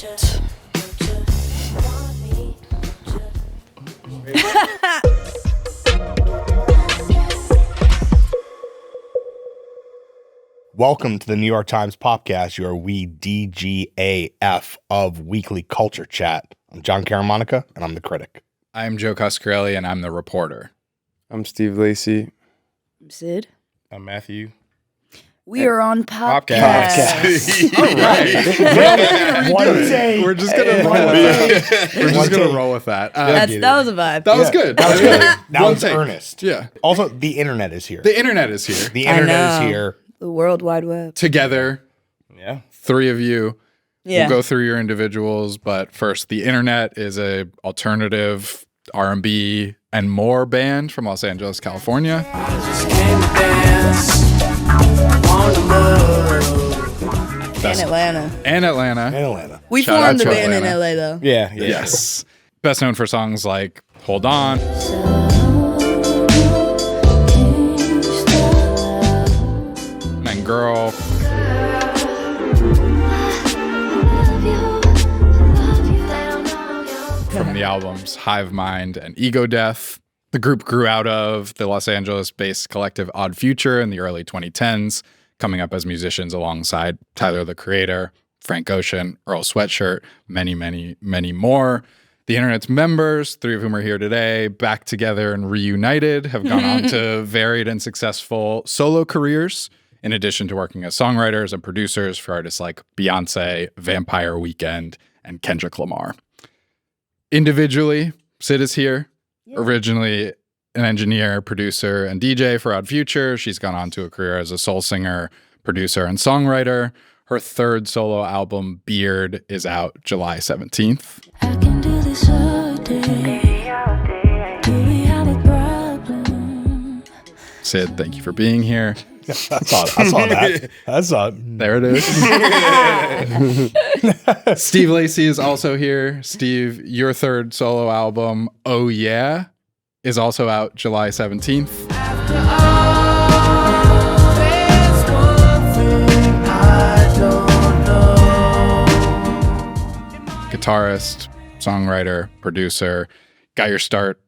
it. Welcome to the New York Times Popcast, your wee DGAF of weekly culture chat. I'm John Caramonica, and I'm the critic. I'm Joe Coscarelli, and I'm the reporter. I'm Steve Lacy. I'm Sid. I'm Matthew. We are on Popcast. All right. One day. We're just gonna roll with that. We're just gonna roll with that. That was a vibe. That was good. That was good. That One was take. earnest. Yeah. Also, the internet is here. The internet is here. The internet is here. The World Wide Web. Together, Yeah. three of you. Yeah. We'll go through your individuals, but first, the internet is a alternative R&B and more band from Los Angeles, California. In Atlanta. And Atlanta. In Atlanta. We Shout out formed the to band Atlanta. in LA though. Yeah. Yes. Best known for songs like Hold On, and Girl, from the albums Hive Mind and Ego Death. The group grew out of the Los Angeles-based collective Odd Future in the early 2010s, coming up as musicians alongside Tyler, the Creator, Frank Ocean, Earl Sweatshirt, many, many, many more. The Internet's members, three of whom are here today, back together and reunited, have gone on to varied and successful solo careers, in addition to working as songwriters and producers for artists like Beyoncé, Vampire Weekend, and Kendrick Lamar. Individually, Sid is here, originally an engineer, producer, and DJ for Odd Future. She's gone on to a career as a soul singer, producer, and songwriter. Her third solo album, Beard, is out July 17th. I can do this all day. Do we have a problem? Sid, thank you for being here. I saw that. I saw it. There it is. Steve Lacy is also here. Steve, your third solo album, Oh Yeah, is also out July 17th. Guitarist, songwriter, producer, got your start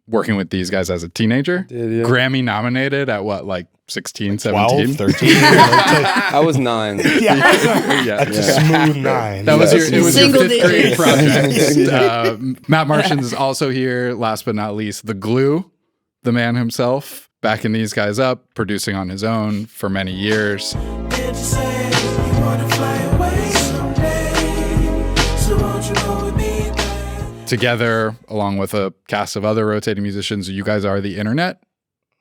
working with these guys as a teenager. Did, yeah. Grammy nominated at what, like 16, 12, 17? 13. I was 9. Yeah. Yeah. That's a smooth 9. That was it was your Single fifth grade digits. project. Matt Martians is also here. Last but not least, the Glue, the man himself, backing these guys up, producing on his own for many years. Together, along with a cast of other rotating musicians, you guys are the Internet.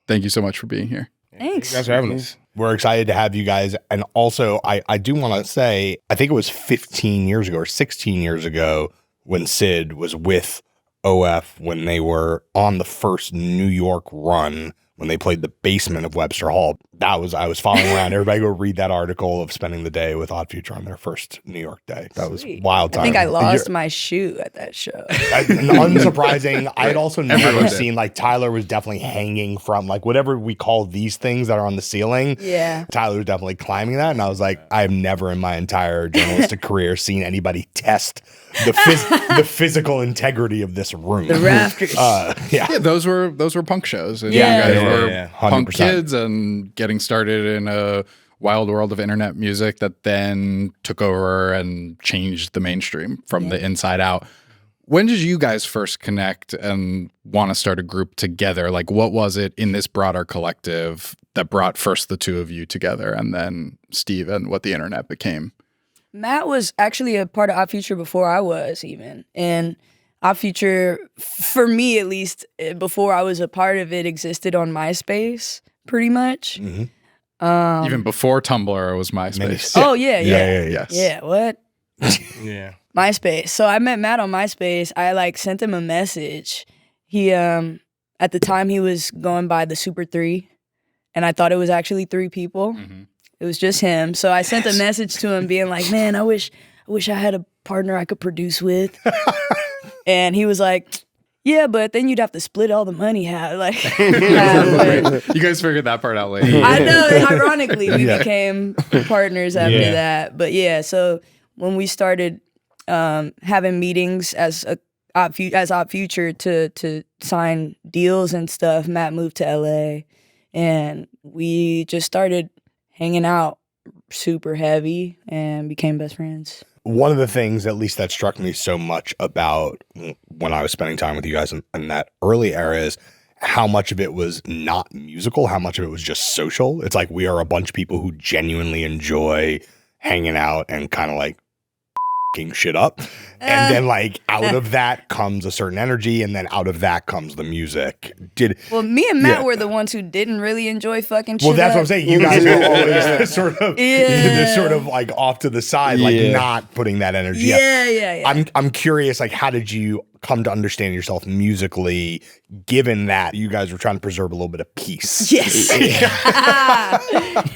Thank you so much for being here. Thanks. Thanks for having us. We're excited to have you guys. And also, I do want to say, I think it was 15 years ago or 16 years ago when Sid was with OF when they were on the first New York run, when they played the basement of Webster Hall. I was following around. Everybody go read that article of spending the day with Odd Future on their first New York day. That was wild time. I think I lost my shoe at that show. Unsurprising. I had also never Everyone did. seen, like, Tyler was definitely hanging from, like, whatever we call these things that are on the ceiling. Yeah. Tyler was definitely climbing that. And I was like, I've never in my entire journalistic career seen anybody test the physical integrity of this room. The rafters. Yeah, those were punk shows. And Yeah. you guys Yeah, were yeah, punk 100%. kids and getting started in a wild world of internet music that then took over and changed the mainstream from the inside out. When did you guys first connect and want to start a group together? Like, what was it in this broader collective that brought first the two of you together and then Steve and what the internet became? Matt was actually a part of Odd Future before I was even. And Odd Future, for me at least, before I was a part of it, existed on MySpace pretty much. Mm-hmm. Even before Tumblr was MySpace. Oh, yeah. Yes. Yeah, what? Yeah. MySpace. So I met Matt on MySpace. I like sent him a message. He at the time he was going by the Super 3, and I thought it was actually 3 people. Mhm. It was just him. So I sent a message to him being like, "Man, I wish I had a partner I could produce with." And he was like, "Yeah, but then you'd have to split all the money." Like, You guys figured that part out later. I know. Ironically, we became partners after Yeah. that. But yeah, so when we started having meetings as Odd Future to sign deals and stuff. Matt moved to LA, and we just started hanging out super heavy and became best friends. One of the things, at least that struck me so much about when I was spending time with you guys in that early era, is how much of it was not musical, how much of it was just social. It's like we are a bunch of people who genuinely enjoy hanging out and kind of like shit up. And then like out of that comes a certain energy, and then out of that comes the music. Well, me and Matt were the ones who didn't really enjoy fucking shit. Well, that's up. what I'm saying. You guys were always sort of like off to the side, like not putting that energy up. Yeah. I'm curious, like, how did you come to understand yourself musically, given that you guys were trying to preserve a little bit of peace? Yes.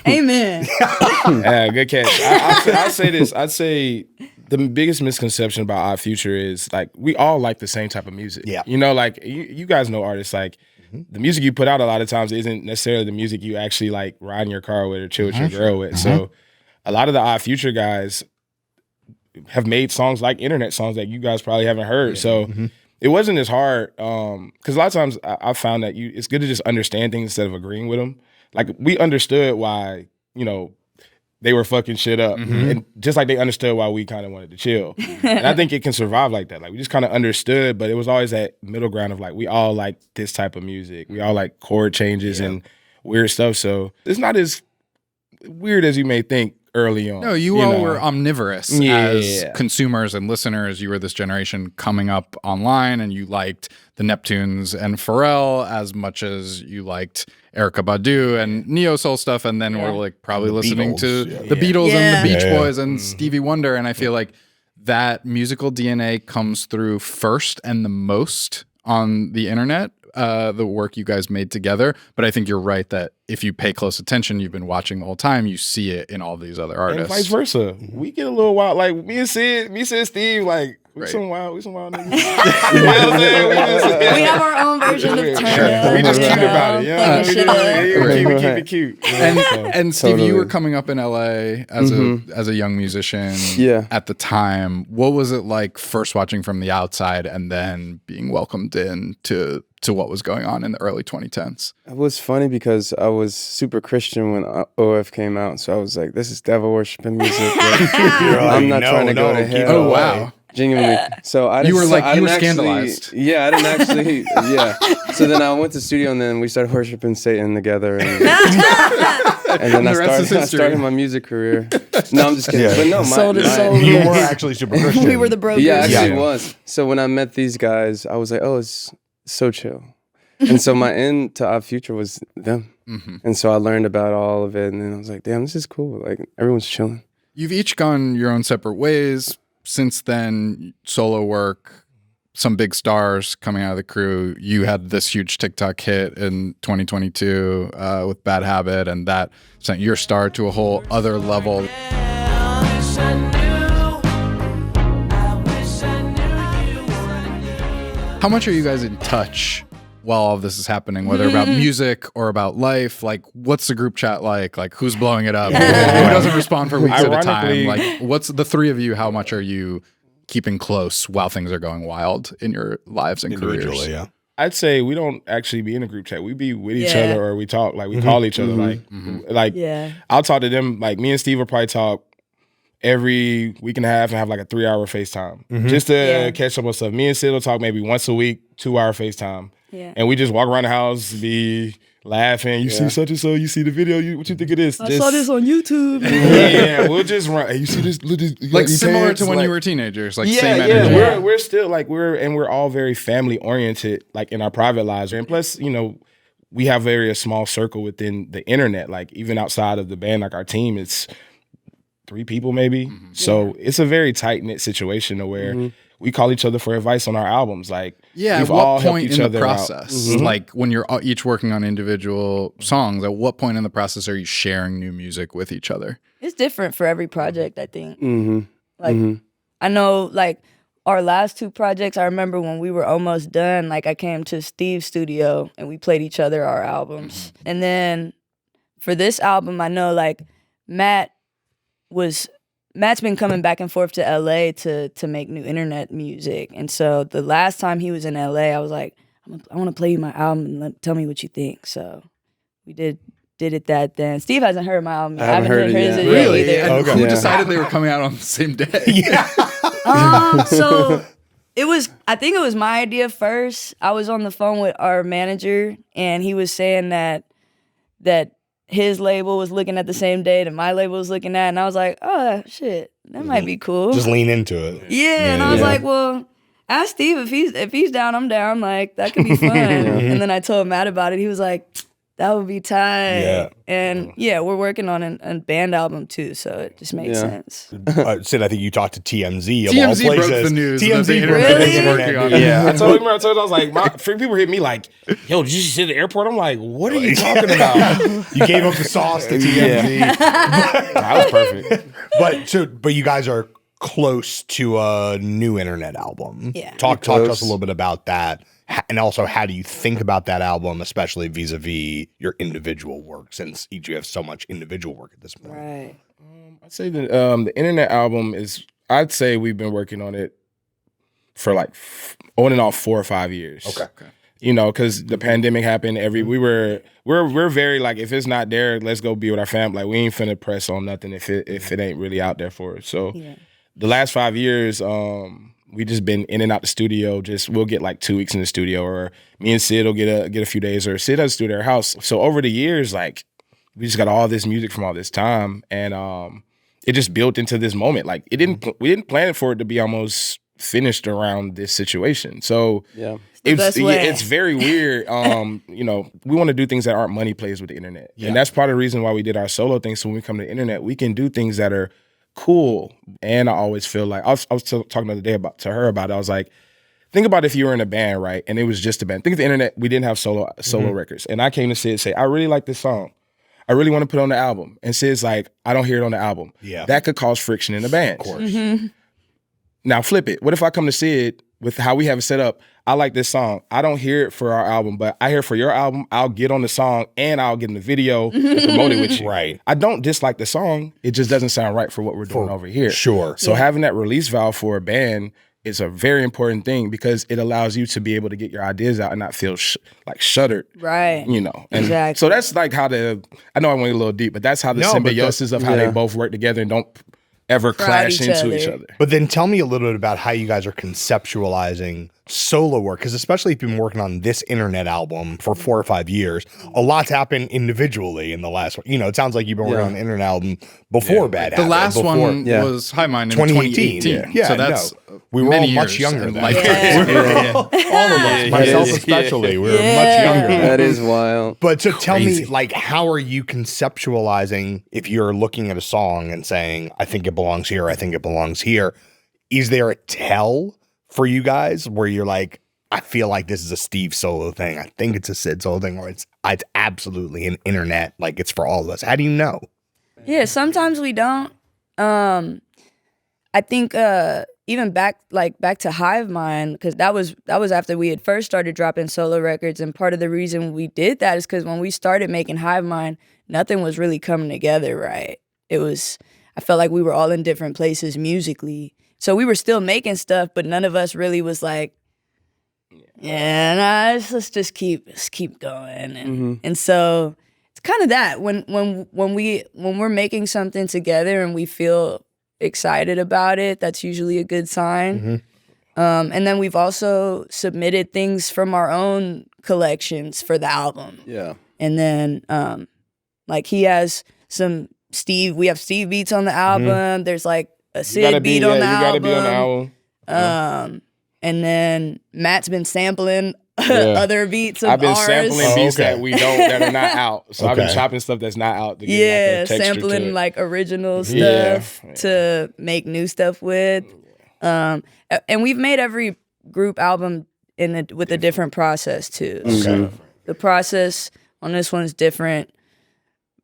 Amen. Good catch. I'll say this. I'd say the biggest misconception about Odd Future is like we all like the same type of music. Yeah. You know, like you guys know artists, like the music you put out a lot of times isn't necessarily the music you actually like ride in your car with or chill with your girl with. So a lot of the Odd Future guys have made songs like internet songs that you guys probably haven't heard. So it wasn't as hard because a lot of times I found that it's good to just understand things instead of agreeing with them. Like we understood why, you know, they were fucking shit up. And just like they understood why we kind of wanted to chill. And I think it can survive like that. Like we just kind of understood, but it was always that middle ground of like, we all like this type of music. We all like chord changes and weird stuff. So it's not as weird as you may think early on. No, you all were omnivorous as consumers and listeners. You were this generation coming up online, and you liked the Neptunes and Pharrell as much as you liked Erykah Badu and neo soul stuff, and then we're like probably listening to the Beatles and the Beach Boys and Stevie Wonder. And I feel like that musical DNA comes through first and the most on the internet, the work you guys made together. But I think you're right that if you pay close attention, you've been watching the whole time, you see it in all these other artists. And vice versa. We get a little wild. Like me and Steve, like we some wild niggas. You know what I'm saying? We have our own version of turn up. We just cute about it. Yeah, we keep it cute. And Steve, you were coming up in LA as a young musician at the time. What was it like first watching from the outside and then being welcomed in to what was going on in the early 2010s? It was funny because I was super Christian when OF came out, so I was like, this is devil worshiping music. I'm not trying to go to hell. Oh, wow. Genuinely. So I didn't, you were scandalized. Yeah, I didn't actually. So then I went to the studio and then we started worshiping Satan together. And then I started my music career. No, I'm just kidding. But no, you were actually super Christian. We were the brokers. Yeah, actually it was. So when I met these guys, I was like, oh, it's so chill. And so my end to Odd Future was them. And so I learned about all of it. And then I was like, damn, this is cool. Like everyone's chilling. You've each gone your own separate ways. Since then, solo work, some big stars coming out of the crew. You had this huge TikTok hit in 2022 with Bad Habit, and that sent your star to a whole other level. How much are you guys in touch while all of this is happening, whether about music or about life? Like, what's the group chat like? Like, who's blowing it up? Who doesn't respond for weeks at a time? Like, what's the three of you? How much are you keeping close while things are going wild in your lives and careers? Yeah. I'd say we don't actually be in a group chat. We be with each other, or we talk. Like we call each other. Like I'll talk to them. Like me and Steve will probably talk every week and a half and have like a 3-hour FaceTime just to catch up on stuff. Me and Sid will talk maybe once a week, 2-hour FaceTime. Yeah. And we just walk around the house, be laughing. You see such and so, you see the video, what you think of this? I saw this on YouTube. We'll just run. Hey, you see this? Like similar to when you were teenagers, like same energy. We're still like we're all very family oriented, like in our private lives. And plus, you know, we have a small circle within the internet. Like even outside of the band, like our team, it's 3 people maybe. So it's a very tight knit situation to where we call each other for advice on our albums. Like, at what point in the process, like when you're each working on individual songs, at what point in the process are you sharing new music with each other? It's different for every project, I think. Like, I know, like, our last 2 projects, I remember when we were almost done, like, I came to Steve's studio and we played each other our albums. And then for this album, I know, like, Matt was Matt's been coming back and forth to LA to make new internet music. And so the last time he was in LA, I was like, I want to play you my album and tell me what you think. So we did it that then. Steve hasn't heard my album. I haven't heard it his yet. Really? either. And who Yeah. decided they were coming out on the same day? So I think it was my idea first. I was on the phone with our manager and he was saying that his label was looking at the same day that my label was looking at, and I was like, oh shit, that might be cool. Just lean into it. Yeah, and I was like, well, ask Steve if he's down, I'm down. Like that could be fun. And then I told Matt about it. He was like, that would be tight. Yeah. And yeah, we're working on a band album too, so it just makes sense. Sid, I think you talked to TMZ of all TMZ broke places. the news. TMZ that the broke internet Really? was working on. Yeah, I told you, I was like, people hit me like, yo, did you see the airport? I'm like, what are you talking about? You gave up the sauce to TMZ. That was perfect. But you guys are close to a new internet album. Yeah. Talk to us Close. a little bit about that. And also, how do you think about that album, especially vis-a-vis your individual work, since each of you have so much individual work at this point? Right. I'd say the internet album is, I'd say we've been working on it for like on and off 4 or 5 years. Okay. You know, because the pandemic happened. We're very like, if it's not there, let's go be with our family. Like we ain't finna press on nothing if it ain't really out there for us. So the last 5 years, we just been in and out the studio. We'll get like 2 weeks in the studio, or me and Sid will get a few days, or Sid has a studio at our house. So over the years, like we just got all this music from all this time, and it just built into this moment. Like we didn't plan for it to be almost finished around this situation. So it's very weird. You know, we want to do things that aren't money plays with the internet, and that's part of the reason why we did our solo thing. So when we come to the internet, we can do things that are cool. And I always feel like I was talking the other day to her about it. I was like, think about if you were in a band, right? And it was just a band. Think of the internet. We didn't have solo records. And I came to Sid and say, I really like this song. I really want to put it on the album. And Sid's like, I don't hear it on the album. Yeah. That could cause friction in the band. Of course. Now flip it. What if I come to Sid with how we have it set up? I like this song. I don't hear it for our album, but I hear it for your album. I'll get on the song and I'll get in the video and promote it with you. Right. I don't dislike the song. It just doesn't sound right for what we're doing over here. Sure. So having that release valve for a band is a very important thing, because it allows you to be able to get your ideas out and not feel like shuttered. Right. You know. And Exactly. so that's like how I know I went a little deep, but that's how the symbiosis of how they both work together and don't ever clash into each other. But then tell me a little bit about how you guys are conceptualizing solo work, because especially if you've been working on this internet album for 4 or 5 years, a lot's happened individually in the last one. You know, it sounds like you've been working on an internet album before Bad The Habit. last one was High Mind in 2018. Yeah, so that's we were all many much years younger in then. life. All of us, myself especially, we were much younger then. That is wild. But so tell me, like, how are you conceptualizing if you're looking at a song and saying, I think it belongs here, I think it belongs here? Is there a tell for you guys where you're like, I feel like this is a Steve solo thing, I think it's a Sid solo thing, or it's absolutely an internet, like it's for all of us? How do you know? Yeah, sometimes we don't. I think even back to Hive Mind, because that was after we had first started dropping solo records, and part of the reason we did that is because when we started making Hive Mind, nothing was really coming together right. I felt like we were all in different places musically, so we were still making stuff, but none of us really was like, let's just keep going, and so it's kind of that when we're making something together and we feel excited about it, that's usually a good sign. And then we've also submitted things from our own collections for the album. Yeah. And then like he has some we have Steve beats on the album. There's like a Sid beat on the album. You gotta be on the album. And then Matt's been sampling other beats of I've been ours. sampling beats that are not out. So I've been chopping stuff that's not out to get like a texture sampling to it. like original stuff to make new stuff with. And we've made every group album with a different process too. So the process on this one is different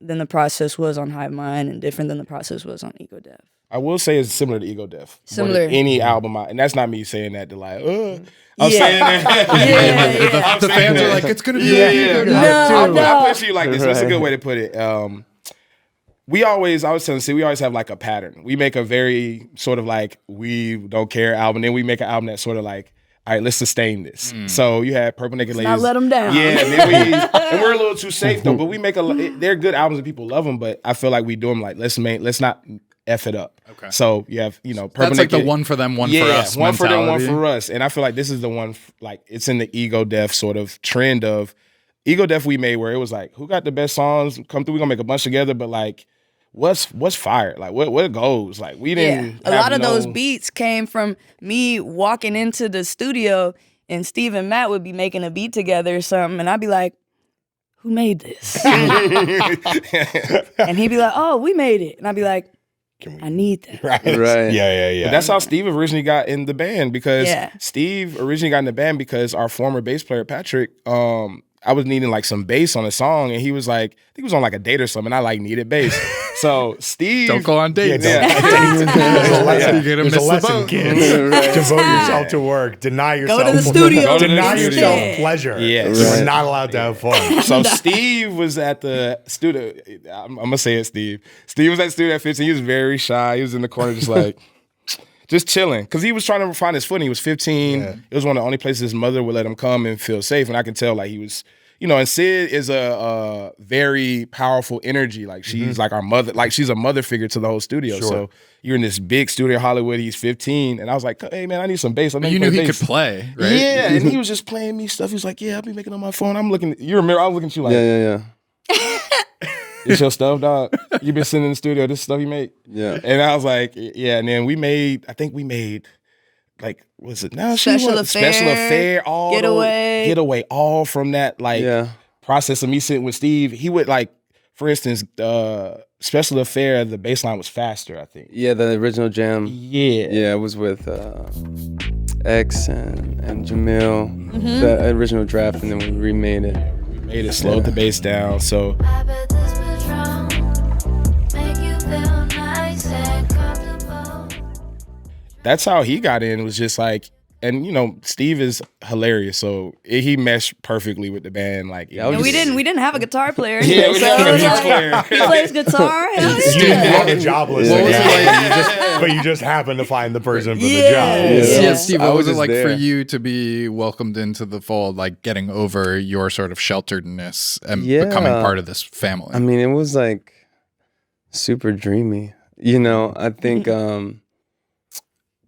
than the process was on Hive Mind, and different than the process was on Ego Death. I will say it's similar to Ego Death. Similar. Any album, and that's not me saying that to like, I'm saying that. The fans are like, it's gonna be I No. put it to you like this. That's a good way to put it. I was telling C, we always have like a pattern. We make a very sort of like we don't care album, then we make an album that's sort of like, all right, let's sustain this. So you had Purple Naked Ladies. Not let them down. Yeah, and then and we're a little too safe though. But we make they're good albums and people love them. But I feel like we do them like let's not F it up. Okay. So you have Purple That's Naked, like the one for them, one for us. One for them, one mentality. for us. And I feel like this is the one like it's in the ego death sort of trend of ego death we made where it was like who got the best songs come through. We're gonna make a bunch together, but like. What's fire? Like what goes? Like we didn't. A lot of those beats came from me walking into the studio, and Steve and Matt would be making a beat together or something, and I'd be like, "Who made this?" And he'd be like, "Oh, we made it," and I'd be like, "I need that." Right. Yeah. But that's how Steve originally got in the band because Yeah. Steve originally got in the band because our former bass player Patrick, I was needing like some bass on a song, and he was like, I think he was on like a date or something. And I like needed bass, so Steve Don't go on dates. There's a lesson, You're gonna there's a miss the lesson, boat. kids. Devote yourself to work. Deny yourself. to the studio. Deny Yeah. yourself pleasure. Yeah. You are Right. not allowed to have fun. So Steve was at the studio. I'm gonna say it, Steve. Steve was at the studio at 15. He was very shy. He was in the corner, just like, just chilling, because he was trying to find his footing. He was 15. Yeah. It was one of the only places his mother would let him come and feel safe. And I could tell, like, he was, and Sid is a very powerful energy. Like she's like our mother. Like she's a mother figure to the whole studio. Sure. So you're in this big studio in Hollywood. He's 15, and I was like, hey man, I need some bass. You knew he could play, right? Yeah, and he was just playing me stuff. He was like, yeah, I'll be making it on my phone. I'm looking. You remember? I was looking at you like, Yeah. it's your stuff, dog. You been sitting in the studio. This stuff you make. Yeah. And I was like, yeah. And then I think we made, like, what's it now? Special Special Affair, Affair, all Getaway, all from that like process of me sitting with Steve. He would like, for instance, Special Affair. The bass line was faster, I think. Yeah, the original jam. Yeah. Yeah, it was with X and Jamil, the original draft, and then we remade it. Made it, slowed the bass down. So I bet this Patron make you feel nice and comfortable. that's how he got in. It was just like, and Steve is hilarious, so he meshed perfectly with the band. Like, Yeah, I was And we just- didn't have a guitar player. Yeah, we didn't have a So it was guitar like, player. He plays guitar. Hell You didn't yeah. have a job list, What was it but you just happened to find the person for the Yeah. job. Yeah. Yeah, Steve, I what was was it just like for there. you to be welcomed into the fold, like getting over your sort of shelteredness and Yeah. becoming part of this family? I mean, it was like super dreamy. I think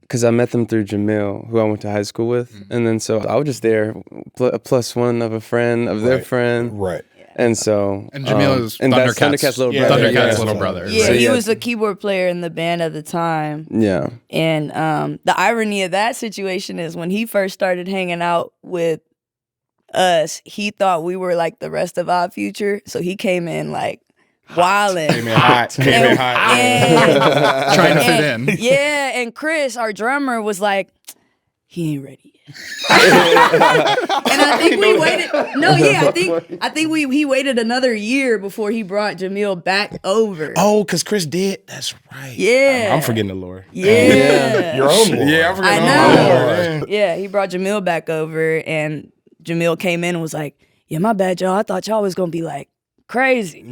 because I met them through Jamil, who I went to high school with, and then so I was just there, a plus one of a friend of their friend, Right. and so And Jamil is and that's Thundercat's- Thundercat's little yeah, brother. Thundercat's yeah. little brother. Yeah, So, he yeah. was the keyboard player in the band at the time. Yeah, And the irony of that situation is when he first started hanging out with us, he thought we were like the rest of Odd Future. So he came in like wildin'. came in hot. Trying to fit in. Yeah, and Chris, our drummer, was like, he ain't ready yet. And I think we waited. No, yeah, I think he waited another year before he brought Jamil back over. Oh, because Chris did. That's right. Yeah. I'm forgetting the lore. Yeah. Your own lore. Yeah, I'm forgetting I all know. the lore. Yeah, he brought Jamil back over, and Jamil came in and was like, yeah, my bad, y'all. I thought y'all was going to be like crazy.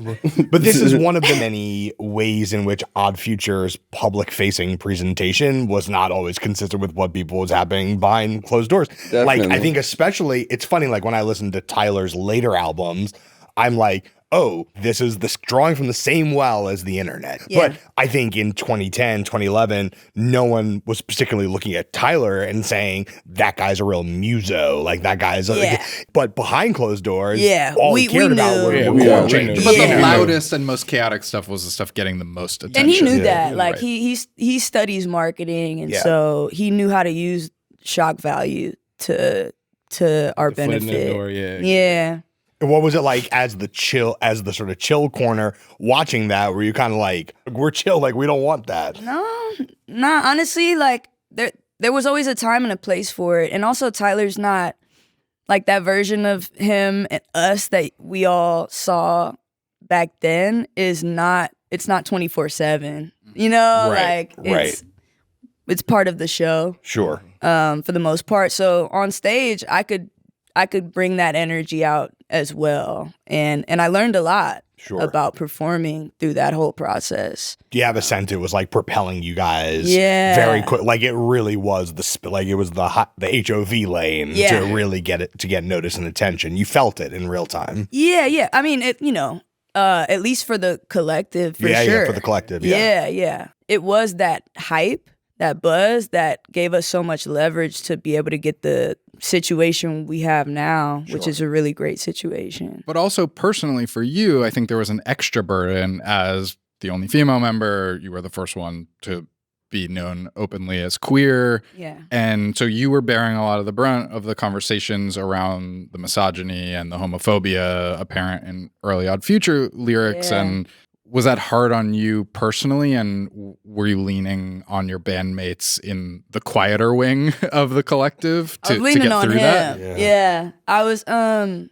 But this is one of the many ways in which Odd Future's public-facing presentation was not always consistent with what people was happening behind closed doors. Like, I Definitely. think especially, it's funny, like when I listen to Tyler's later albums, I'm like, oh, this is this drawing from the same well as the internet. Yeah. But I think in 2010, 2011, no one was particularly looking at Tyler and saying, that guy's a real muso. Like, that guy's Yeah. But behind closed doors, Yeah, all we he cared about knew. were Yeah, were we chord knew. changes. But the Yeah. loudest and most chaotic stuff was the stuff getting the most attention. And he knew Yeah. that. Like, Right. he studies marketing, and Yeah. so he knew how to use shock value to our Foot in the benefit. door, yeah. Yeah. And what was it like as the sort of chill corner watching that? Were you kind of like, we're chill, like we don't want that? No, nah, honestly, like there was always a time and a place for it. And also Tyler's not like that version of him and us that we all saw back then it's not 24/7. You know, Right, like it's part of the show Sure. for the most part. So on stage, I I could bring that energy out as well. And I learned a lot about performing through that whole process. Do you have a sense it was like propelling you guys Yeah. very quick? Like it really was it was the HOV lane to really get notice and attention. You felt it in real time. Yeah. I mean, at least for the collective, for sure. Yeah, for the collective, Yeah. It was that hype, that buzz that gave us so much leverage to be able to get the situation we have now, which is a really great situation. But also personally for you, I think there was an extra burden as the only female member. You were the first one to be known openly as queer. Yeah. And so you were bearing a lot of the brunt of the conversations around the misogyny and the homophobia apparent in early Odd Future lyrics. Yeah. And was that hard on you personally? And were you leaning on your bandmates in the quieter wing of the collective I was to leaning get on through him. that? Yeah. I was, because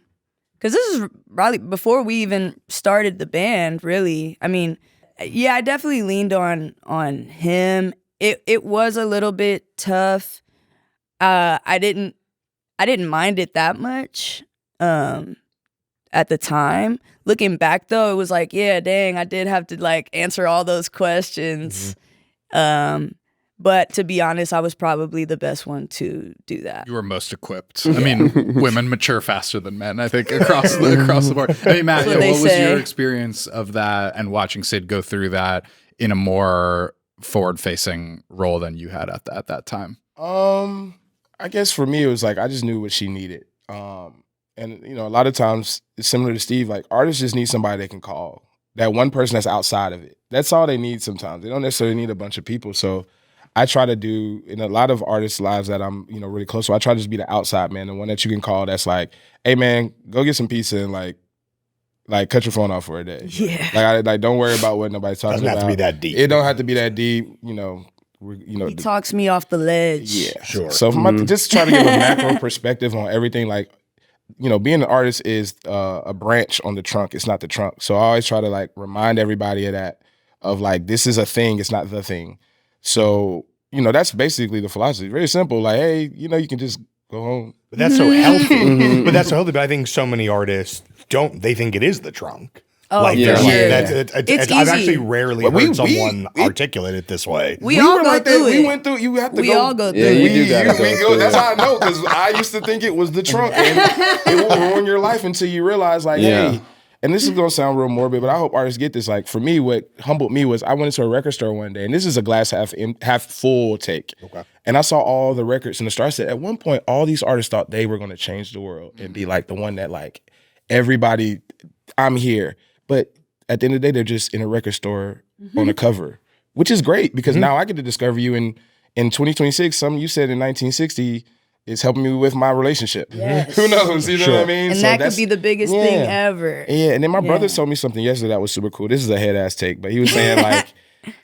this is probably before we even started the band, really. I mean, yeah, I definitely leaned on him. It was a little bit tough. I didn't mind it that much at the time. Looking back though, it was like, yeah, dang, I did have to like answer all those questions. But to be honest, I was probably the best one to do that. You were most equipped. I mean, women mature faster than men, I think, across the board. I mean, Matt, That's what what was they say. your experience of that and watching Sid go through that in a more forward-facing role than you had at that time? I guess for me, it was like I just knew what she needed. And a lot of times it's similar to Steve. Like artists just need somebody they can call. That one person that's outside of it. That's all they need. Sometimes they don't necessarily need a bunch of people. So I try to do in a lot of artists' lives that I'm really close to. I try to just be the outside man, the one that you can call. That's like, hey man, go get some pizza and like cut your phone off for a day. Yeah. Like don't worry about what nobody's talking Doesn't about. have to be that deep. It don't have to be that deep. He talks me off the ledge. Yeah, sure. So just try to give a macro perspective on everything. Like, being an artist is a branch on the trunk. It's not the trunk. So I always try to like remind everybody of that. Of like, this is a thing. It's not the thing. So that's basically the philosophy. Very simple. Like, hey, you can just go home. But that's so healthy. But I think so many artists don't. They think it is the trunk. Oh, Like, for they're sure. like, It's I've easy. actually rarely Well, heard someone articulate it this way. We all were go like through that. it. We went through. You have to We go. all go through Yeah, you it. do gotta go We through That's it. how I know, because I used to think it was the trunk, and it will ruin your life until you realize, like, hey. And this is gonna sound real morbid, but I hope artists get this. Like for me, what humbled me was I went into a record store one day, and this is a glass half full take. Okay. And I saw all the records in the store. I said, at one point, all these artists thought they were gonna change the world and be like the one that like everybody. I'm here, but at the end of the day, they're just in a record store on a cover, which is great because now I get to discover you in 2026. Something you said in 1960 is helping me with my relationship. Yes. Who knows? You know what I mean? And So that could that's- be the biggest thing ever. Yeah, and then my brother told me something yesterday that was super cool. This is a head ass take, but he was saying like,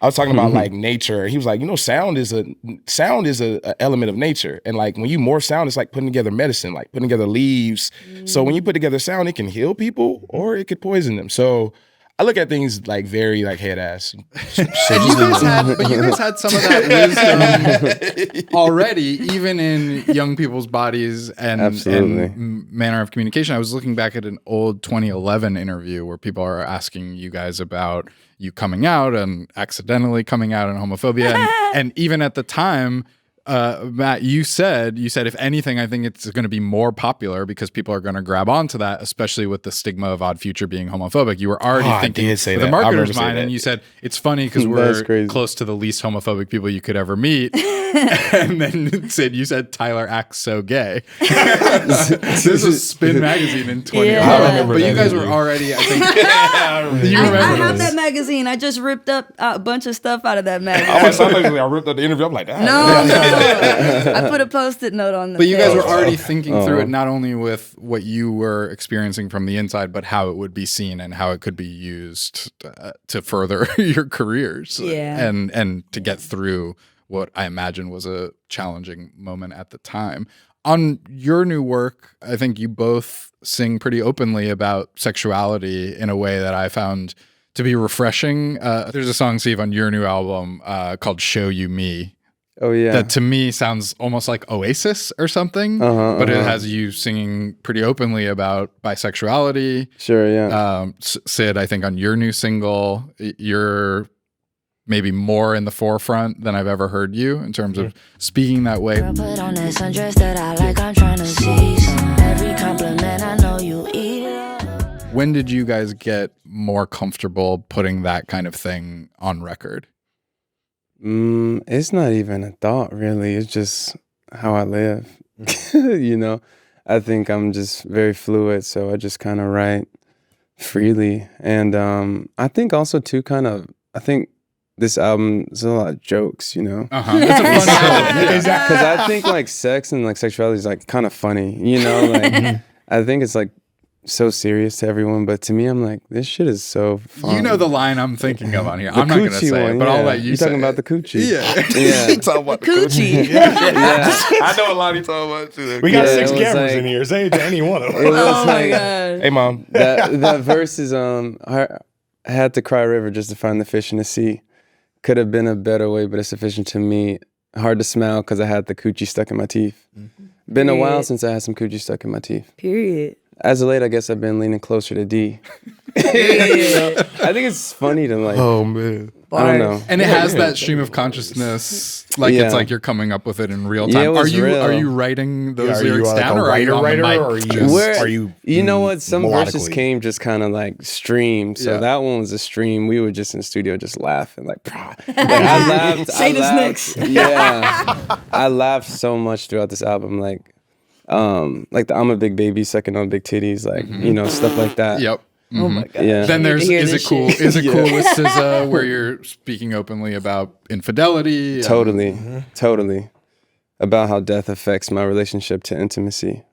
I was talking about like nature. He was like, sound is a element of nature, and like when you morph sound, it's like putting together medicine, like putting together leaves. So when you put together sound, it can heal people or it could poison them. So I look at things like very like head ass. But you guys had some of that wisdom already, even in young people's bodies and manner of communication. I was looking back at an old 2011 interview where people are asking you guys about you coming out and accidentally coming out and homophobia. And even at the time, Matt, you said if anything, I think it's going to be more popular because people are going to grab onto that, especially with the stigma of Odd Future being homophobic. You were already thinking did say with the that. I remember marketer's saying mind, that. and you said it's funny because That's we're crazy. close to the least homophobic people you could ever meet. And then you said Tyler acts so gay. This was Spin Magazine in 2011. Yeah. I remember But you that guys were interview. already, I think, you I remember have this. that magazine. I just ripped up a bunch of stuff out of that magazine. I ripped up the interview. I'm like, No. I put a post-it note on the But you guys page. were already thinking through it, not only with what you were experiencing from the inside, but how it would be seen and how it could be used to further your careers. Yeah. And to get through what I imagine was a challenging moment at the time. On your new work, I think you both sing pretty openly about sexuality in a way that I found to be refreshing. There's a song, Steve, on your new album called Show You Me. Oh yeah. that to me sounds almost like Oasis or something, but it has you singing pretty openly about bisexuality. Sure, yeah. Sid, I think on your new single, you're maybe more in the forefront than I've ever heard you in terms of speaking that way. Girl, put on that sundress that I like, I'm trying to see some. Every compliment I know you eat it up. When did you guys get more comfortable putting that kind of thing on record? It's not even a thought, really. It's just how I live. You know, I think I'm just very fluid, so I just kind of write freely. And I think also too, I think this album is a lot of jokes, you know? It's a fun album. Because I think like sex and like sexuality is like kind of funny, you know? Like I think it's like so serious to everyone, but to me, I'm like, this shit is so fun. You know the line I'm thinking of on here. The I'm not going to coochie say one, it, but I'll let you You're say talking it. about the coochie. Yeah. Yeah. Talking about the Coochie. Yeah. I know a lot he's talking about too. We got Yeah, 6 it was cameras like- in here. Say it to any one of them. It was Oh my like, god. Hey, mom. that verse is I had to cry a river just to find the fish in the sea. Could have been a better way, but it's sufficient to me. Hard to smile because I had the coochie stuck in my teeth. Been a while Period. since I had some coochie stuck in my teeth. Period. As of late, I guess I've been leaning closer to D. Period. I think it's funny to like. Oh man. I don't know. And it has that stream of consciousness, like Yeah. it's like you're coming up with it in real time. Yeah, it was real. Are you writing those Are you lyrics like down, a or are you writer, on the mic? or are you? just- Are you? You know what? Some verses melodically? came just kind of like streamed. So Yeah. that one was a stream. We were just in the studio just laughing. Like, I laughed. Say this next. Yeah. I laughed so much throughout this album. Like the I'm a big baby, sucking on big titties. Like, you know, stuff like that. Yep. Oh my god. Yeah. Then I need to there's hear is this it cool? shit. Is it cool with SZA where you're speaking openly about infidelity? Totally. About how death affects my relationship to intimacy.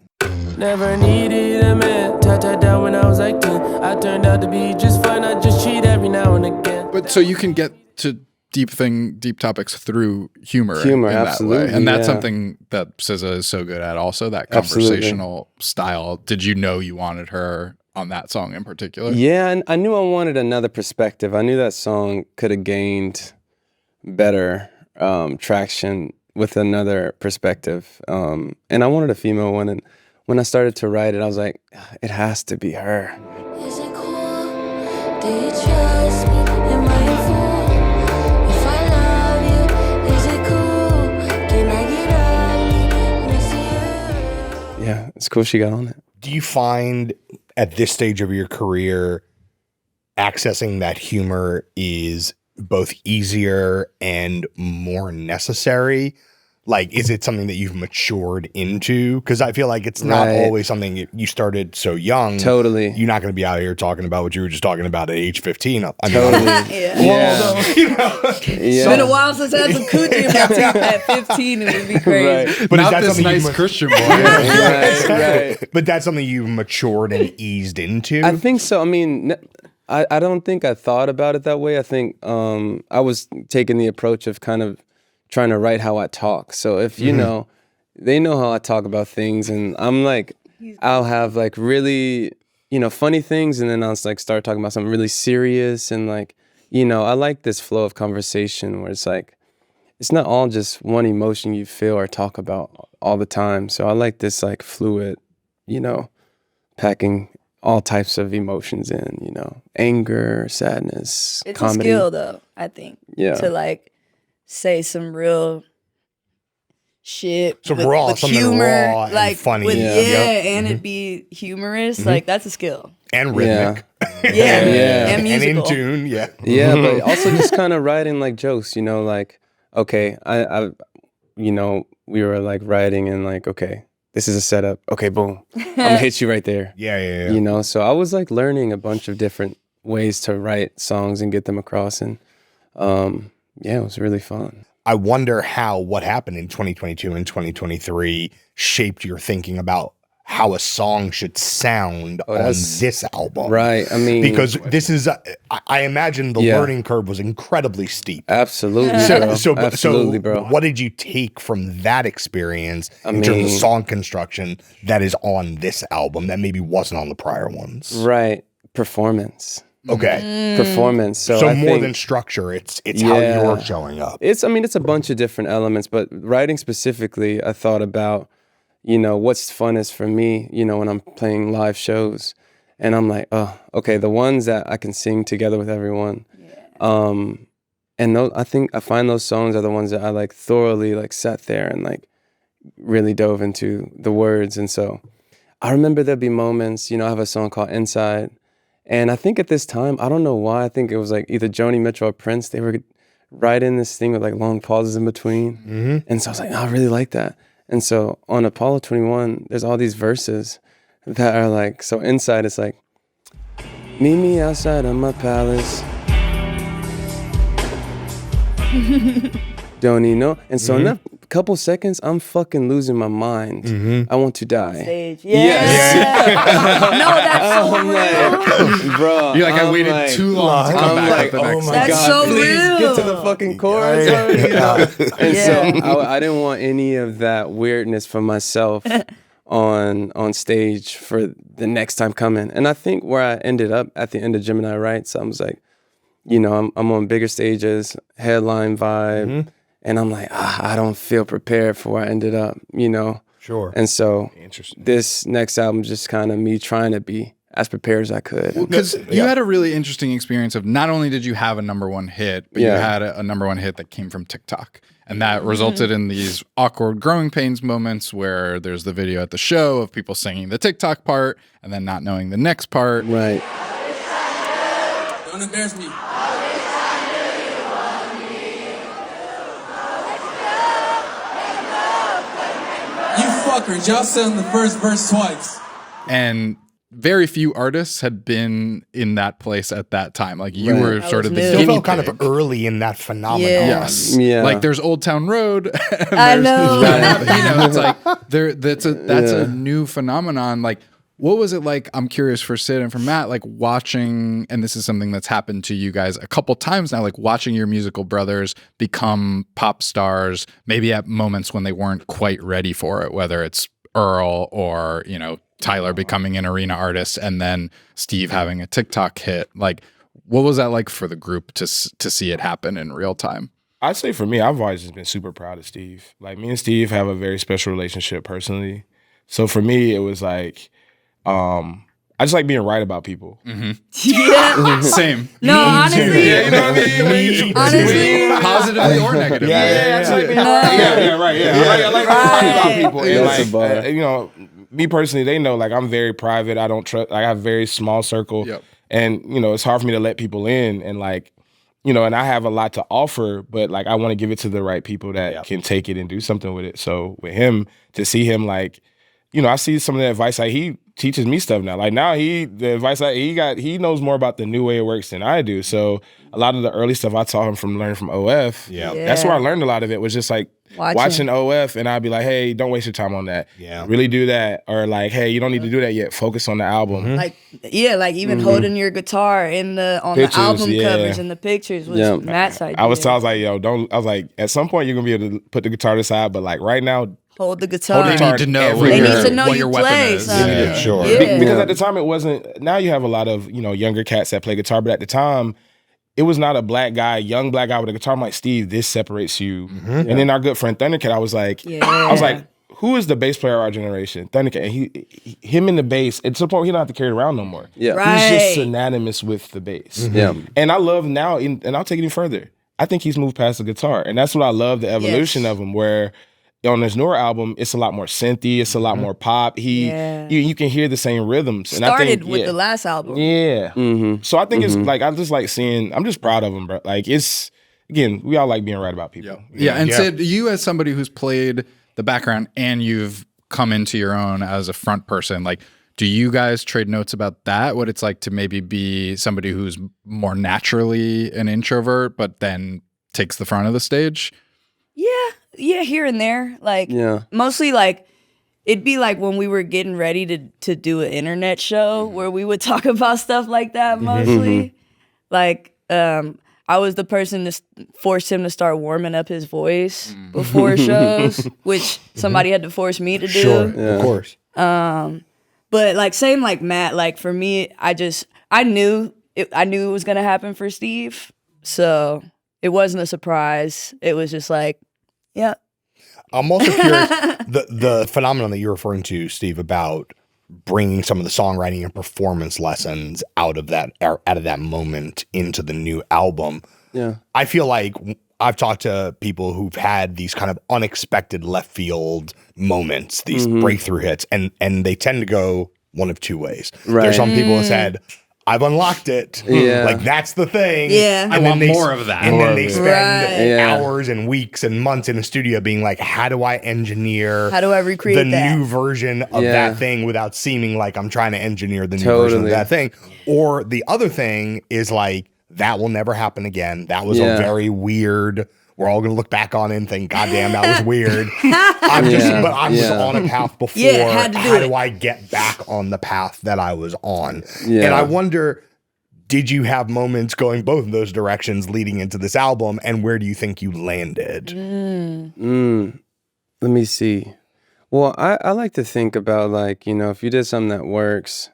Never needed a man. Tied down when I was like 10. I turned out to be just fine. I just cheat every now and again. But so you can get to deep topics through humor. Humor, in that way. absolutely, And that's yeah. something that SZA is so good at. Also, that Absolutely. conversational style. Did you know you wanted her on that song in particular? Yeah, and I knew I wanted another perspective. I knew that song could have gained better traction with another perspective. And I wanted a female one. And when I started to write it, I was like, it has to be her. Is it cool? Do you trust me? Am I a fool? If I love you, is it cool? Can I get ugly next to you? Yeah, it's cool she got on it. Do you find at this stage of your career, accessing that humor is both easier and more necessary? Like, is it something that you've matured into? Because I feel like it's not Right. always something you started so young. Totally. You're not going to be out here talking about what you were just talking about at age 15. I mean, Totally. Yeah. Yeah. It's Yeah. been a while since I had some coochie in my teeth at 15. It would be crazy. Right. But is Not that this something nice you've Christian boy. Right. But that's something you've matured and eased into? I think so. I mean, I don't think I thought about it that way. I think I was taking the approach of kind of trying to write how I talk. So if you know, they know how I talk about things, and I'm like, I'll have like really, you know, funny things, and then I'll like start talking about something really serious, and like, you know, I like this flow of conversation where it's like, it's not all just one emotion you feel or talk about all the time. So I like this like fluid, you know, packing all types of emotions in, you know, anger, sadness, It's comedy. a skill, though, I think. Yeah. To like say some real shit. Some with, raw, with something humor, raw and like, funny. With, Yeah. Yep. and it be humorous. Like, that's a skill. And rhythmic. Yeah. Yeah. And And in musical. tune, yeah. Yeah, but also just kind of writing like jokes, you know, like, okay, I you know, we were like writing and like, okay, this is a setup. Okay, boom. I'm gonna hit you right there. Yeah. You know, so I was like learning a bunch of different ways to write songs and get them across, and yeah, it was really fun. I wonder how what happened in 2022 and 2023 shaped your thinking about how a song should sound on that's- this album. Right. I mean, Because this is, I imagine the Yeah. learning curve was incredibly steep. absolutely, So, bro. Absolutely, bro. what did you take from that experience in terms of mean- song construction that is on this album that maybe wasn't on the prior ones? Right. Performance. performance. So I more think, than structure, it's how you're showing up. it's a bunch of different elements, but writing specifically, I thought about, what's funnest for me, when I'm playing live shows. And I'm like, oh, okay, the ones that I can sing together with everyone. And those, I find those songs are the ones that I like thoroughly like sat there and like really dove into the words. And so I remember there'd be moments, I have a song called Inside. And I think at this time, I don't know why, I think it was like either Joni Mitchell or Prince, they were writing this thing with like long pauses in between. And so I was like, oh, I really like that. And so on Apollo 21, there's all these verses that are like, so Inside is like, meet me outside of my palace. Don't need no. And so in that couple seconds, I'm fucking losing my mind. I want to die. Stage. No, that's so real. Bro, You're like, I waited too long to come back with the next That's song. so please real. get to the fucking chorus. And so I didn't want any of that weirdness for myself on stage for the next time coming. And I think where I ended up at the end of Gemini Rights, I was like, I'm on bigger stages, headline vibe, and I'm like, I don't feel prepared for where I ended up, Sure. And so this next album is just kind of me trying to be as prepared as I could. Because you had a really interesting experience of not only did you have a #1 hit, but you had a #1 hit that came from TikTok. And that resulted in these awkward growing pains moments where there's the video at the show of people singing the TikTok part and then not knowing the next part. Right. Don't embarrass me. You fuckers, y'all sang the first verse twice. And very few artists had been in that place at that time. Like you were sort of the new. Still guinea felt kind pig. of early in that phenomenon. Yeah. Yes. Yeah. Like there's Old Town Road. And I there's know. it's like that's a new phenomenon. Like what was it like? I'm curious for Sid and for Matt, like watching, and this is something that's happened to you guys a couple times now, like watching your musical brothers become pop stars, maybe at moments when they weren't quite ready for it, whether it's Earl or, Tyler becoming an arena artist and then Steve having a TikTok hit. Like, what was that like for the group to see it happen in real time? I'd say for me, I've always just been super proud of Steve. Like me and Steve have a very special relationship personally. So for me, it was like, I just like being right about people. Yeah. Same. No, honestly. Yeah, you know what I mean? Honestly. Positively or negatively. I just like being right. I like being right about people. Yeah, And that's a bar. me personally, they know like I'm very private. I don't trust. I have a very small circle, and it's hard for me to let people in. And like, and I have a lot to offer, but like I want to give it to the right people that can take it and do something with it. So with him, to see him like, I see some of the advice like he teaches me stuff now. Like now the advice he knows more about the new way it works than I do. So a lot of the early stuff I taught him from learning from OF. Yeah. That's where I learned a lot of it was just like watching OF, and I'd be like, hey, don't waste your time on that. Yeah. Really do that. Or like, hey, you don't need to do that yet. Focus on the album. Like even holding your guitar on Pictures, the album yeah. covers and the pictures was Matt's idea. I was like, yo, I was like, at some point you're gonna be able to put the guitar to the side, but like right now, hold the guitar. They need to know They need to know what you your weapon play. is. So. Sure. Yeah. because at the time it wasn't. Now you have a lot of younger cats that play guitar, but at the time it was not a young black guy with a guitar. I'm like, Steve, this separates you. And then our good friend Thundercat, I was like, who is the bass player of our generation? Thundercat. And him in the bass. At some point, he don't have to carry it around no more. Yeah. Right. He's just synonymous with the bass. Yeah. And I love now, and I'll take it even further. I think he's moved past the guitar, and that's what I love the evolution of him. Where on his newer album, it's a lot more synthy, it's a lot more pop. You can hear the same rhythms. And I think, with the last album. Yeah. So I think it's like I'm just proud of him, bro. Like it's again, we all like being right about people. And Sid, you as somebody who's played the background and you've come into your own as a front person, like do you guys trade notes about that? What it's like to maybe be somebody who's more naturally an introvert, but then takes the front of the stage? Yeah, here and there. Like mostly like it'd be like when we were getting ready to do an internet show where we would talk about stuff like that mostly. Like I was the person to force him to start warming up his voice before shows, which somebody had to force me to do. Sure, of course. But like same like Matt, like for me, I knew I knew it was gonna happen for Steve, so it wasn't a surprise. It was just like, yeah. I'm also curious the phenomenon that you're referring to, Steve, about bringing some of the songwriting and performance lessons out of that moment into the new album. Yeah. I feel like I've talked to people who've had these kind of unexpected left field moments, these breakthrough hits, and they tend to go one of two ways. Right. There's some people that said, I've unlocked it. Yeah. Like, that's the thing. Yeah. I want more of that. And More then of they it. spend Right. Yeah. hours and weeks and months in a studio being like, how do I engineer How do I recreate the that? new version of Yeah. that thing without seeming like I'm trying to engineer the new version of Totally. that thing? Or the other thing is like, that will never happen again. That was a Yeah. very weird. We're all gonna look back on it and think, God damn, that was weird. I was Yeah. on a path before. Yeah, had to do How it. do I get back on the path that I was on? Yeah. And I wonder, did you have moments going both of those directions leading into this album, and where do you think you landed? Let me see. Well, I like to think about, like, if you did something that works,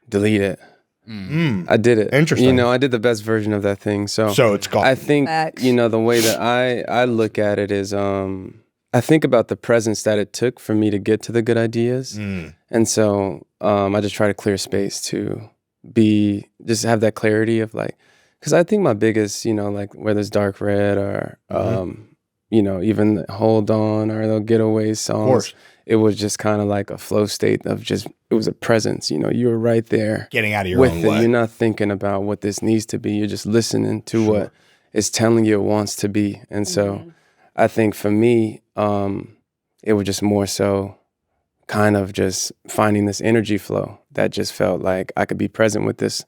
delete it. I did it. Interesting. I did the best version of that thing. So It's gone. I think, Facts. the way that I look at it is, I think about the presence that it took for me to get to the good ideas. And so I just try to clear space to just have that clarity of, like, because I think my biggest, like, whether it's Dark Red or, even the Hold On or the Getaway songs, course. it was just kind of like a flow state of just, it was a presence, you were right there Getting out of your with own it. way. You're not thinking about what this needs to be. You're just listening to what it's telling you it wants to be. And so I think for me, it was just more so kind of just finding this energy flow that just felt like I could be present with this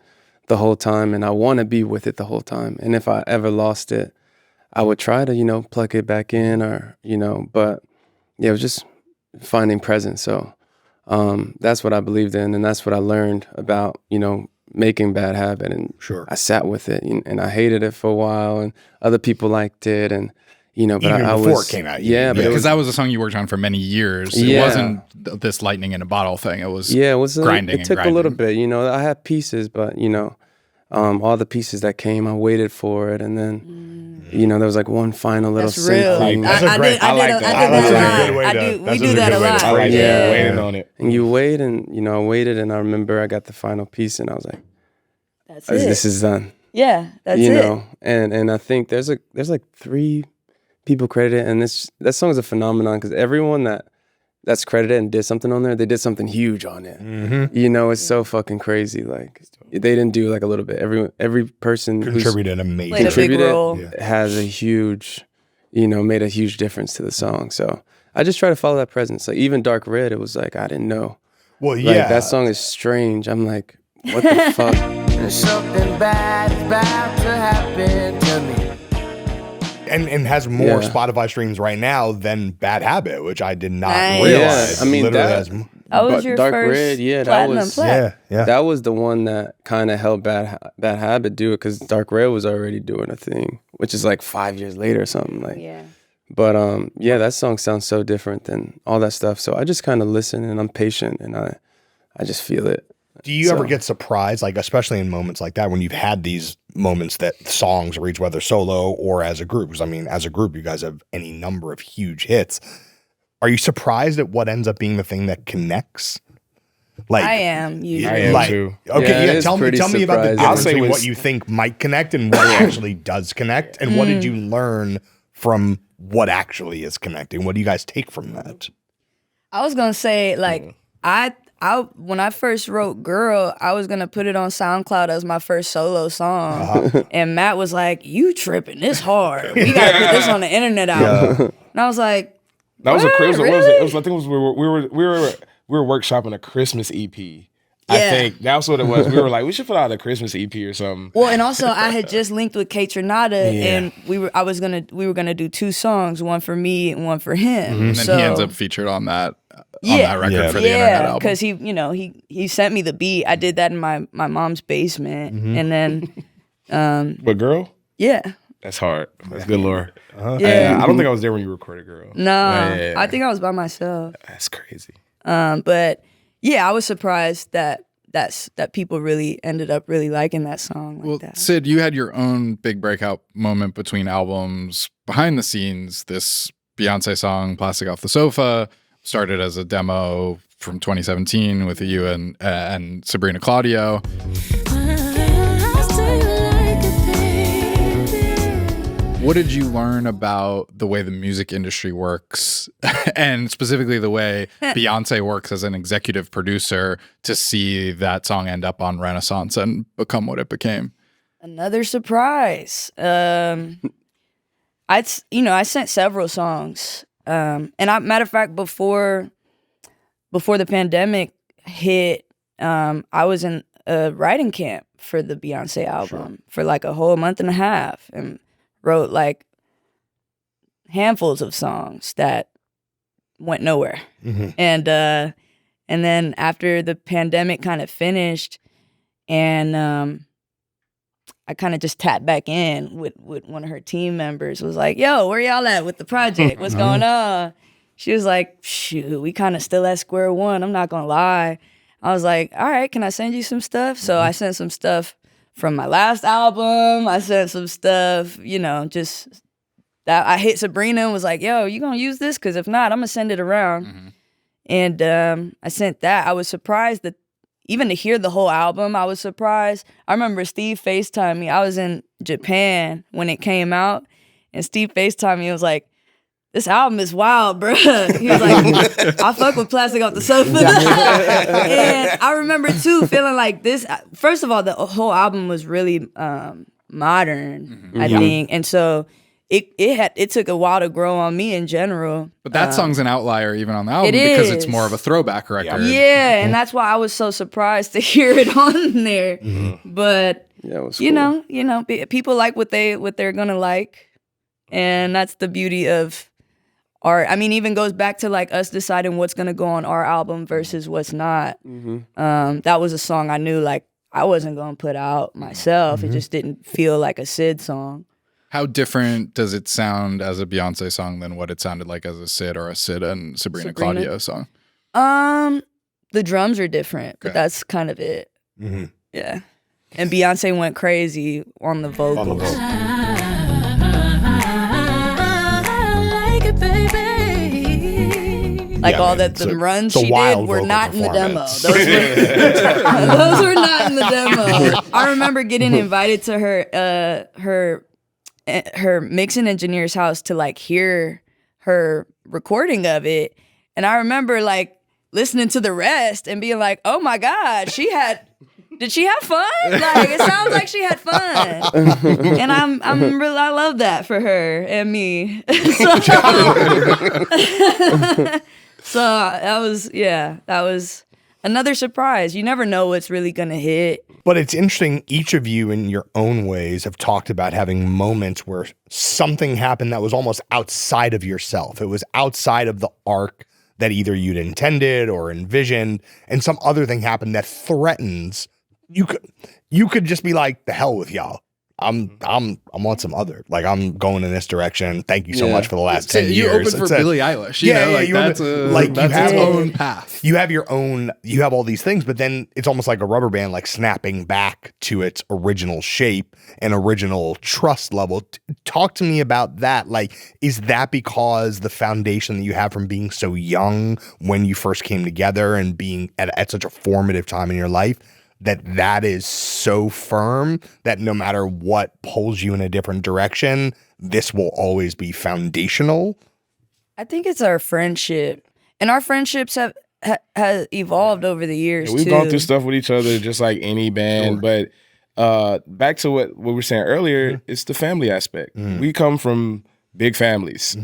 the whole time, and I want to be with it the whole time. And if I ever lost it, I would try to, plug it back in or, but yeah, it was just finding presence. So that's what I believed in, and that's what I learned about, making Bad Habit. And I sat with it, and I hated it for a while, and other people liked it, and but Even I before was, it came out, yeah, but it Because was, that was a song you worked on for many years. It Yeah. wasn't this lightning in a bottle thing. It was yeah, it was grinding. It took and a little grinding. bit, I had pieces, but all the pieces that came, I waited for it, and then there was like one final little That's real. thing, That's a great- I like I that. did That's that a a good lot. way I to- do. We that's do a that good a way to lot. I like Yeah. that. Waiting on it. and you wait, and I waited, and I remember I got the final piece, and I was like, That's it. this is done. Yeah, that's you it. know, and I think there's like 3 people credited, and that song is a phenomenon because everyone that's credited and did something on there, they did something huge on it. It's so fucking crazy. Like, they didn't do like a little bit. Every person who's Contributed amazing. Played a big contributed role. has a huge, made a huge difference to the song. So I just try to follow that presence. Like, even Dark Red, it was like I didn't know. Well, Like, yeah. that song is strange. I'm like, what the fuck? There's something bad is about to happen to me. and has more Yeah. Spotify streams right now than Bad Habit, which I did not Nice. realize. Yeah, I mean, Literally that- has That was But your Dark first Red, yeah, that platinum was- plat. yeah. That was the one that kind of helped Bad Habit do it, because Dark Red was already doing a thing, which is like 5 years later or something. Like, Yeah. but yeah, that song sounds so different than all that stuff. So I just kind of listen, and I'm patient, and I just feel it. Do you ever So- get surprised, like especially in moments like that, when you've had these moments that songs reach, whether solo or as a group? Because I mean, as a group, you guys have any number of huge hits. Are you surprised at what ends up being the thing that connects? Like, I am usually. I am like, too. okay, Yeah, it yeah. is Tell me pretty about the surprising. difference I'll say between with- what you think might connect and what actually does connect, and what did you learn from what actually is connecting? What do you guys take from that? I was gonna say, like, I when I first wrote "Girl," I was gonna put it on SoundCloud as my first solo song, and Matt was like, "You tripping? It's hard. We gotta put this on the internet album." And I was like, That was a What? Christmas. Really? It was, I think it was we were workshopping a Christmas EP. I Yeah. think that's what it was. We were like, we should put out a Christmas EP or something. well, and also I had just linked with Kate Trinata, and we were gonna do 2 songs, one for me and one for him. And then So he ends up featured on that Yeah. record Yeah. for the internet yeah, album. because he sent me the beat. I did that in my mom's basement, and then But girl, yeah. that's hard. That's good, Lord. Yeah. I don't think I was there when you recorded Girl. No, Yeah. I think I was by myself. That's crazy. But yeah, I was surprised that that people really ended up really liking that song like Well, that. Sid, you had your own big breakout moment between albums behind the scenes. This Beyonce song, Plastic Off the Sofa, started as a demo from 2017 with you and Sabrina Claudio. What did you learn about the way the music industry works and specifically the way Beyonce works as an executive producer to see that song end up on Renaissance and become what it became? Another surprise. I sent several songs. Matter of fact, before the pandemic hit, I was in a writing camp for the Beyonce album for like a whole month and a half and wrote like handfuls of songs that went nowhere. And then after the pandemic kind of finished and I kind of just tapped back in with one of her team members, was like, yo, where y'all at with the project? What's going on? She was like, shoot, we kind of still at square one. I'm not gonna lie. I was like, all right, can I send you some stuff? So I sent some stuff from my last album. I sent some stuff, just that I hit Sabrina and was like, yo, you gonna use this? Because if not, I'm gonna send it around. And I sent that. I was surprised that even to hear the whole album, I was surprised. I remember Steve FaceTimed me. I was in Japan when it came out, and Steve FaceTimed me and was like, this album is wild, bro. He was like, I fuck with Plastic Off the Sofa. And I remember, too, feeling like this. First of all, the whole album was really modern, I think. And so it took a while to grow on me in general. But that song's an outlier even on the album because it's more of a throwback record. Yeah, and that's why I was so surprised to hear it on there. But, Yeah, it was cool. people like what they're going to like. And that's the beauty of art. I mean, even goes back to like us deciding what's gonna go on our album versus what's not. That was a song I knew like I wasn't gonna put out myself. It just didn't feel like a Sid song. How different does it sound as a Beyonce song than what it sounded like as a Sid or a Sid and Sabrina Claudio song? The drums are different, but that's kind of it. Yeah. And Beyonce went crazy on the vocals. Like all that the runs she did were not in the demo. Those were not in the demo. I remember getting invited to her mixing engineer's house to like hear her recording of it, and I remember like listening to the rest and being like, "Oh my God, did she have fun? Like it sounds like she had fun." And I love that for her and me. So that was another surprise. You never know what's really gonna hit. But it's interesting, each of you in your own ways have talked about having moments where something happened that was almost outside of yourself. It was outside of the arc that either you'd intended or envisioned, and some other thing happened that threatens. You could just be like, the hell with y'all. I'm on some other, like I'm going in this direction. Thank you so much for the last 10 years. You opened for Billie Eilish. That's its own path. You have all these things, but then it's almost like a rubber band, like snapping back to its original shape and original trust level. Talk to me about that. Like, is that because the foundation that you have from being so young when you first came together and being at such a formative time in your life, that is so firm that no matter what pulls you in a different direction, this will always be foundational? I think it's our friendship, and our friendships have evolved over the years. We've gone through stuff with each other just like any band, but back to what we were saying earlier, it's the family aspect. We come from big families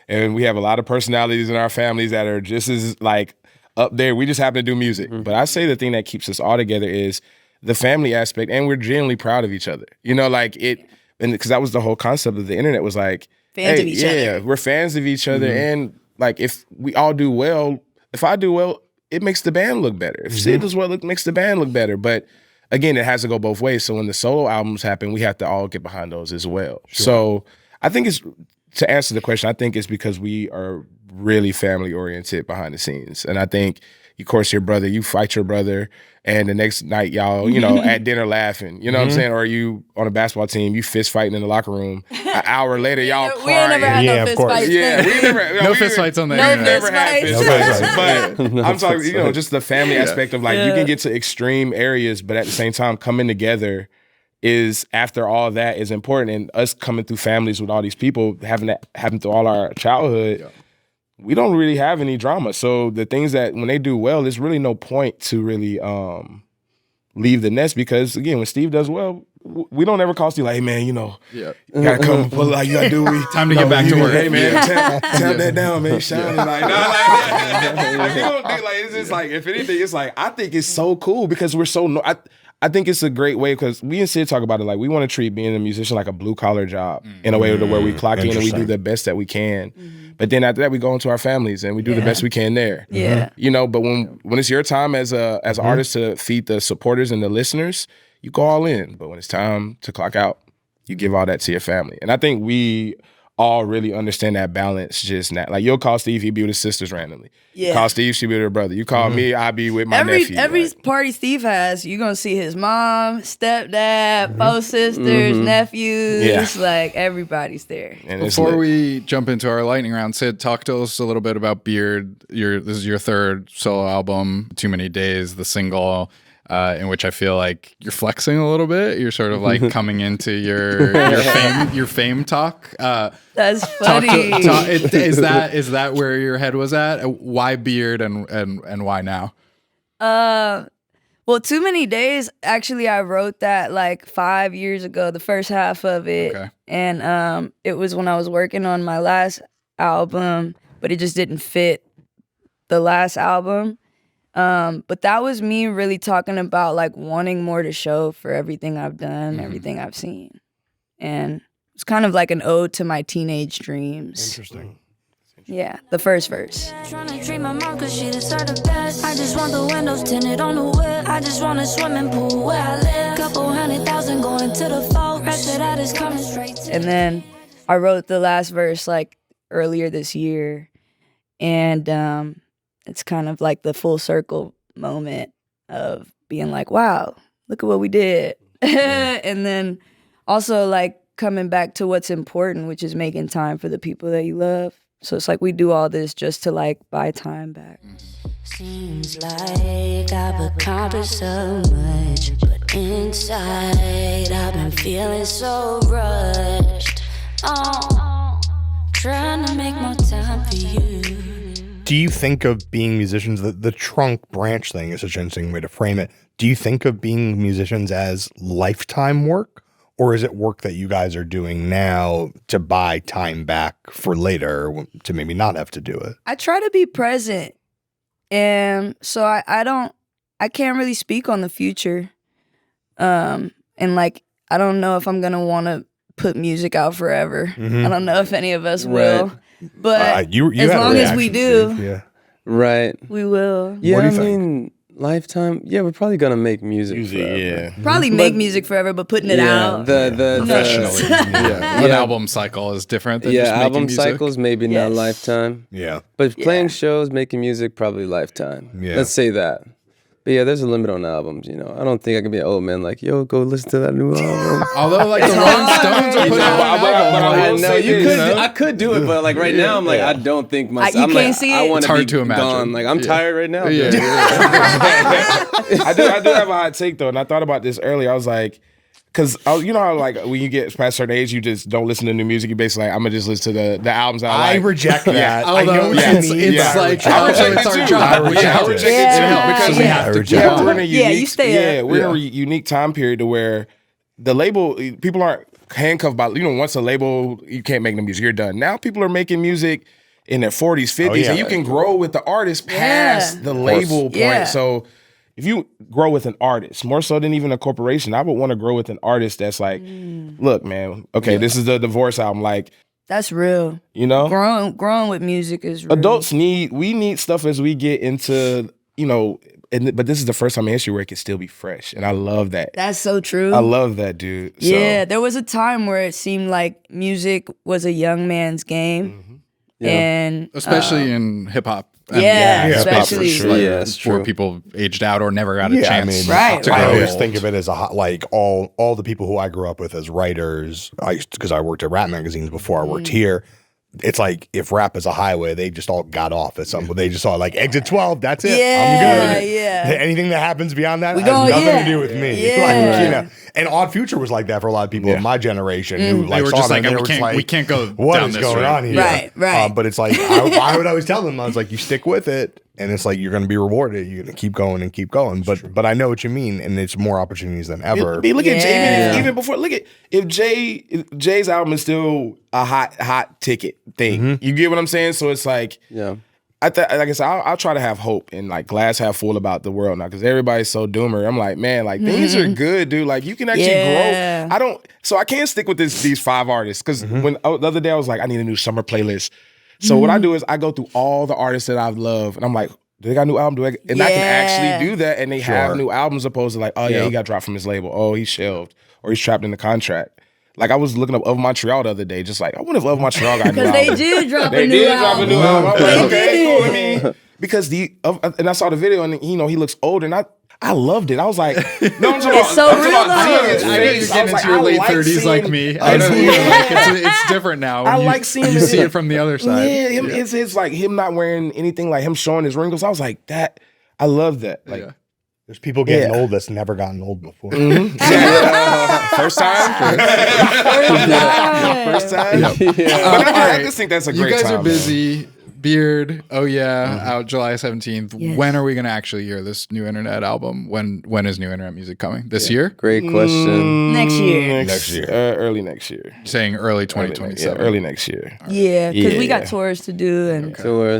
and we have a lot of personalities in our families that are just as like up there. We just happen to do music. But I say the thing that keeps us all together is the family aspect, and we're genuinely proud of each other. Like it, and because that was the whole concept of the internet, was like fans of each other. We're fans of each other, and like if we all do well, if I do well, it makes the band look better. If Sid does well, it makes the band look better. But again, it has to go both ways. So when the solo albums happen, we have to all get behind those as well. So I think it's, to answer the question, I think it's because we are really family oriented behind the scenes. And I think, you course your brother, you fight your brother, and the next night y'all, at dinner laughing. You know what I'm saying? Or you on a basketball team, you fist fighting in the locker room. An hour later, y'all We ain't never had crying. no fist fights. Yeah, we never No fist fights on the No internet. never had fist fist fights. fights. But I'm talking, just the family aspect of like you can get to extreme areas, but at the same time, coming together is after all that is important. And us coming through families with all these people, having that happen through all our childhood, we don't really have any drama. So the things that when they do well, there's really no point to really leave the nest, because again, when Steve does well, we don't ever call Steve like, hey man, you gotta come pull out, you gotta do it. Time to get back to work. Hey man, tap that down, man. Shining like, nah, like you don't think like it's just like, if anything, it's like I think it's so cool because we're so I think it's a great way, because we and Sid talk about it, like we want to treat being a musician like a blue collar job in a way to where we clock in and we do the best that we can. But then after that, we go into our families and we do the best we can there. Yeah. But when it's your time as an artist to feed the supporters and the listeners, you go all in. But when it's time to clock out, you give all that to your family. And I think we all really understand that balance just now. Like you'll call Steve, he'd be with his sisters randomly. Yeah. You call Steve, she'd be with her brother. You call me, I'd be with my nephew. Every like. party Steve has, you're gonna see his mom, stepdad, both sisters, nephews. Yeah. Like everybody's there. And it's Before lit. we jump into our lightning round, Sid, talk to us a little bit about Beard. This is your third solo album, Too Many Days, the single, in which I feel like you're flexing a little bit. You're sort of like coming into your fame talk. That's funny. Is that where your head was at? Why Beard and why now? Well, Too Many Days, actually I wrote that like 5 years ago, the first half of it. Okay. And it was when I was working on my last album, but it just didn't fit the last album. But that was me really talking about like wanting more to show for everything I've done, everything I've seen. And it's kind of like an ode to my teenage dreams. Interesting. Yeah, the first verse. Tryna treat my mom cause she deserve the best. I just want the windows tinted on the whip. I just want a swimming pool where I live. Couple 100,000 going to the folk. Rest of that is coming straight to And then I wrote the last verse like earlier this year. And it's kind of like the full circle moment of being like, wow, look at what we did. And then also like coming back to what's important, which is making time for the people that you love. So it's like we do all this just to like buy time back. Seems like I've accomplished so much, but inside I've been feeling so rushed. Oh, trying to make more time for you. Do you think of being musicians, the trunk branch thing is such an interesting way to frame it. Do you think of being musicians as lifetime work? Or is it work that you guys are doing now to buy time back for later, to maybe not have to do it? I try to be present. And so I can't really speak on the future. And like, I don't know if I'm going to want to put music out forever. I don't know if any of us will. But you as had a long as we reaction, do, Steve. Yeah. Right. we will. Yeah, What do I you think? mean, lifetime. Yeah, we're probably gonna make music. Forever. Yeah. Probably make music forever, but putting it out. The Professionally. Yeah. An album cycle is different than just making album music. cycles maybe Yes. not lifetime, Yeah. but playing shows, making music probably lifetime. Yeah. Let's say that. But yeah, there's a limit on albums. I don't think I can be an old man like, yo, go listen to that new album. Although like the Rolling Stones are putting out an album. I will know say you this, could. I could do it, but like right now, I'm like, I don't think my. You I'm can't like, see I it? want It's hard be to imagine. gone. Like I'm tired right now. Yeah. I do have a hot take though, and I thought about this earlier. I was like, because you know how like when you get past a certain age, you just don't listen to new music. You basically like, I'm gonna just listen to the albums I like. reject that. I know Although what it's you mean. like I also reject it's it our too. job. I reject reject it. it too Yeah. because we have to reject jump. it. we're in a unique, Yeah, you stay up. we're in a unique time period to where the label people aren't handcuffed by once a label you can't make the music, you're done. Now people are making music in their 40s, 50s, yeah. and you can grow with the artist past the label point. Yeah. So if you grow with an artist, more so than even a corporation, I would want to grow with an artist that's like, look, man, okay, this is the divorce album. Like, That's real. Growing with music is real. adults we need stuff as we get into, but this is the first time in history where it can still be fresh. And I love that. That's so true. I love that, dude. So, Yeah, there was a time where it seemed like music was a young man's game. And especially in hip hop. Yeah, especially. especially. Like, Yeah, it's for true. people aged out or never got a Yeah, I chance. mean, Right, to I grow always old. think of it as like all the people who I grew up with as writers. Because I worked at rap magazines before I worked here. It's like if rap is a highway, they just all got off at some. They just saw like exit 12. That's it. Yeah, I'm good. yeah. Anything that happens beyond that We has go, nothing yeah. to do with me. Yeah. Like, you know, and Odd Future was like that for a lot of people in my generation who They like were saw just them like, and they we were just can't, we like, can't go what down is this going road. on here? Right, right. But it's like I would always tell them, I was like, you stick with it, and it's like you're going to be rewarded. You're going to keep going and keep going. But I know what you mean, and it's more opportunities than ever. I mean, look at Yeah. Jay. Even before, look at if Jay's album is still a hot ticket thing. You get what I'm saying? So it's like, Yeah. like I said, I'll try to have hope and like glass half full about the world now because everybody's so doomer. I'm like, man, like things are good, dude. Like you can actually Yeah. grow. So I can't stick with these 5 artists because when the other day I was like, I need a new summer playlist. So what I do is I go through all the artists that I've loved, and I'm like, do they got a new album? And I can actually do that, and they have new albums opposed to like, oh yeah, he got dropped from his label. Oh, he's shelved, or he's trapped in the contract. Like I was looking up Of Montreal the other day, just like I wonder if Of Montreal got a new Because album. they did drop They a new did album. drop a new album. I'm like, They okay, did. cool. I mean, because and I saw the video, and he looks older, and I loved it. I was like, no, I'm talking It's so real, though. seeing his I know face. you're I was getting like, into your I late like 30s seeing- like me. I know it's different now. When I you, like seeing you it. see it from the other side. Yeah, it's like him not wearing anything, like him showing his wrinkles. I was like, that. I love that. Like, Yeah. There's people getting old that's never gotten old before. first time. First time. But I just think that's a You great guys time. are busy. Beard, oh yeah, out July 17th. Yes. When are we gonna actually hear this new internet album? When is new internet music coming? This year? Great question. Next year. Next year. Early next year. Saying early 2027. Early next year. Yeah, because we got Yeah. tours to do, and So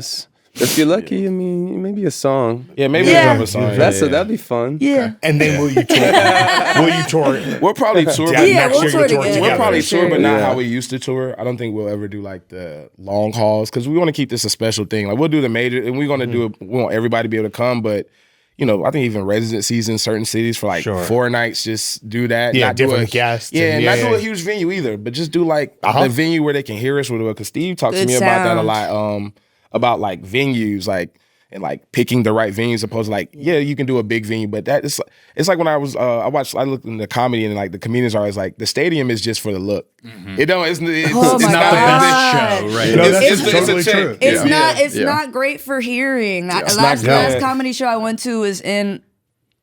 if you're lucky, I mean, maybe a song. Yeah, maybe Yeah. we'll drop a song. That'd be fun. yeah. And then will you tour? Will you tour? We'll probably tour. Yeah, but- Yeah, next we'll year tour you tour together. We'll together. probably For tour, but not Yeah. how we used to tour. I don't think we'll ever do like the long hauls because we want to keep this a special thing. Like we'll do the major, and we're gonna do it. We want everybody to be able to come, but you know, I think even residencies in certain cities for like 4 nights, just do that. Yeah, not do different a, guests Yeah, and- and yeah, not do yeah. a huge venue either, but just do like the venue where they can hear us with it. Because Steve talked to Good me about that a sound. lot. About like venues, like. And like picking the right venues, opposed to like, yeah, you can do a big venue, but that is it's like when I was I looked into comedy and like the comedians are always like the stadium is just for the look. It don't it's Oh it's my not the God. best show, right? No, It's that's totally a check. true. It's Yeah. not. It's Yeah. not great for hearing. It's Last not good. comedy show I went to was in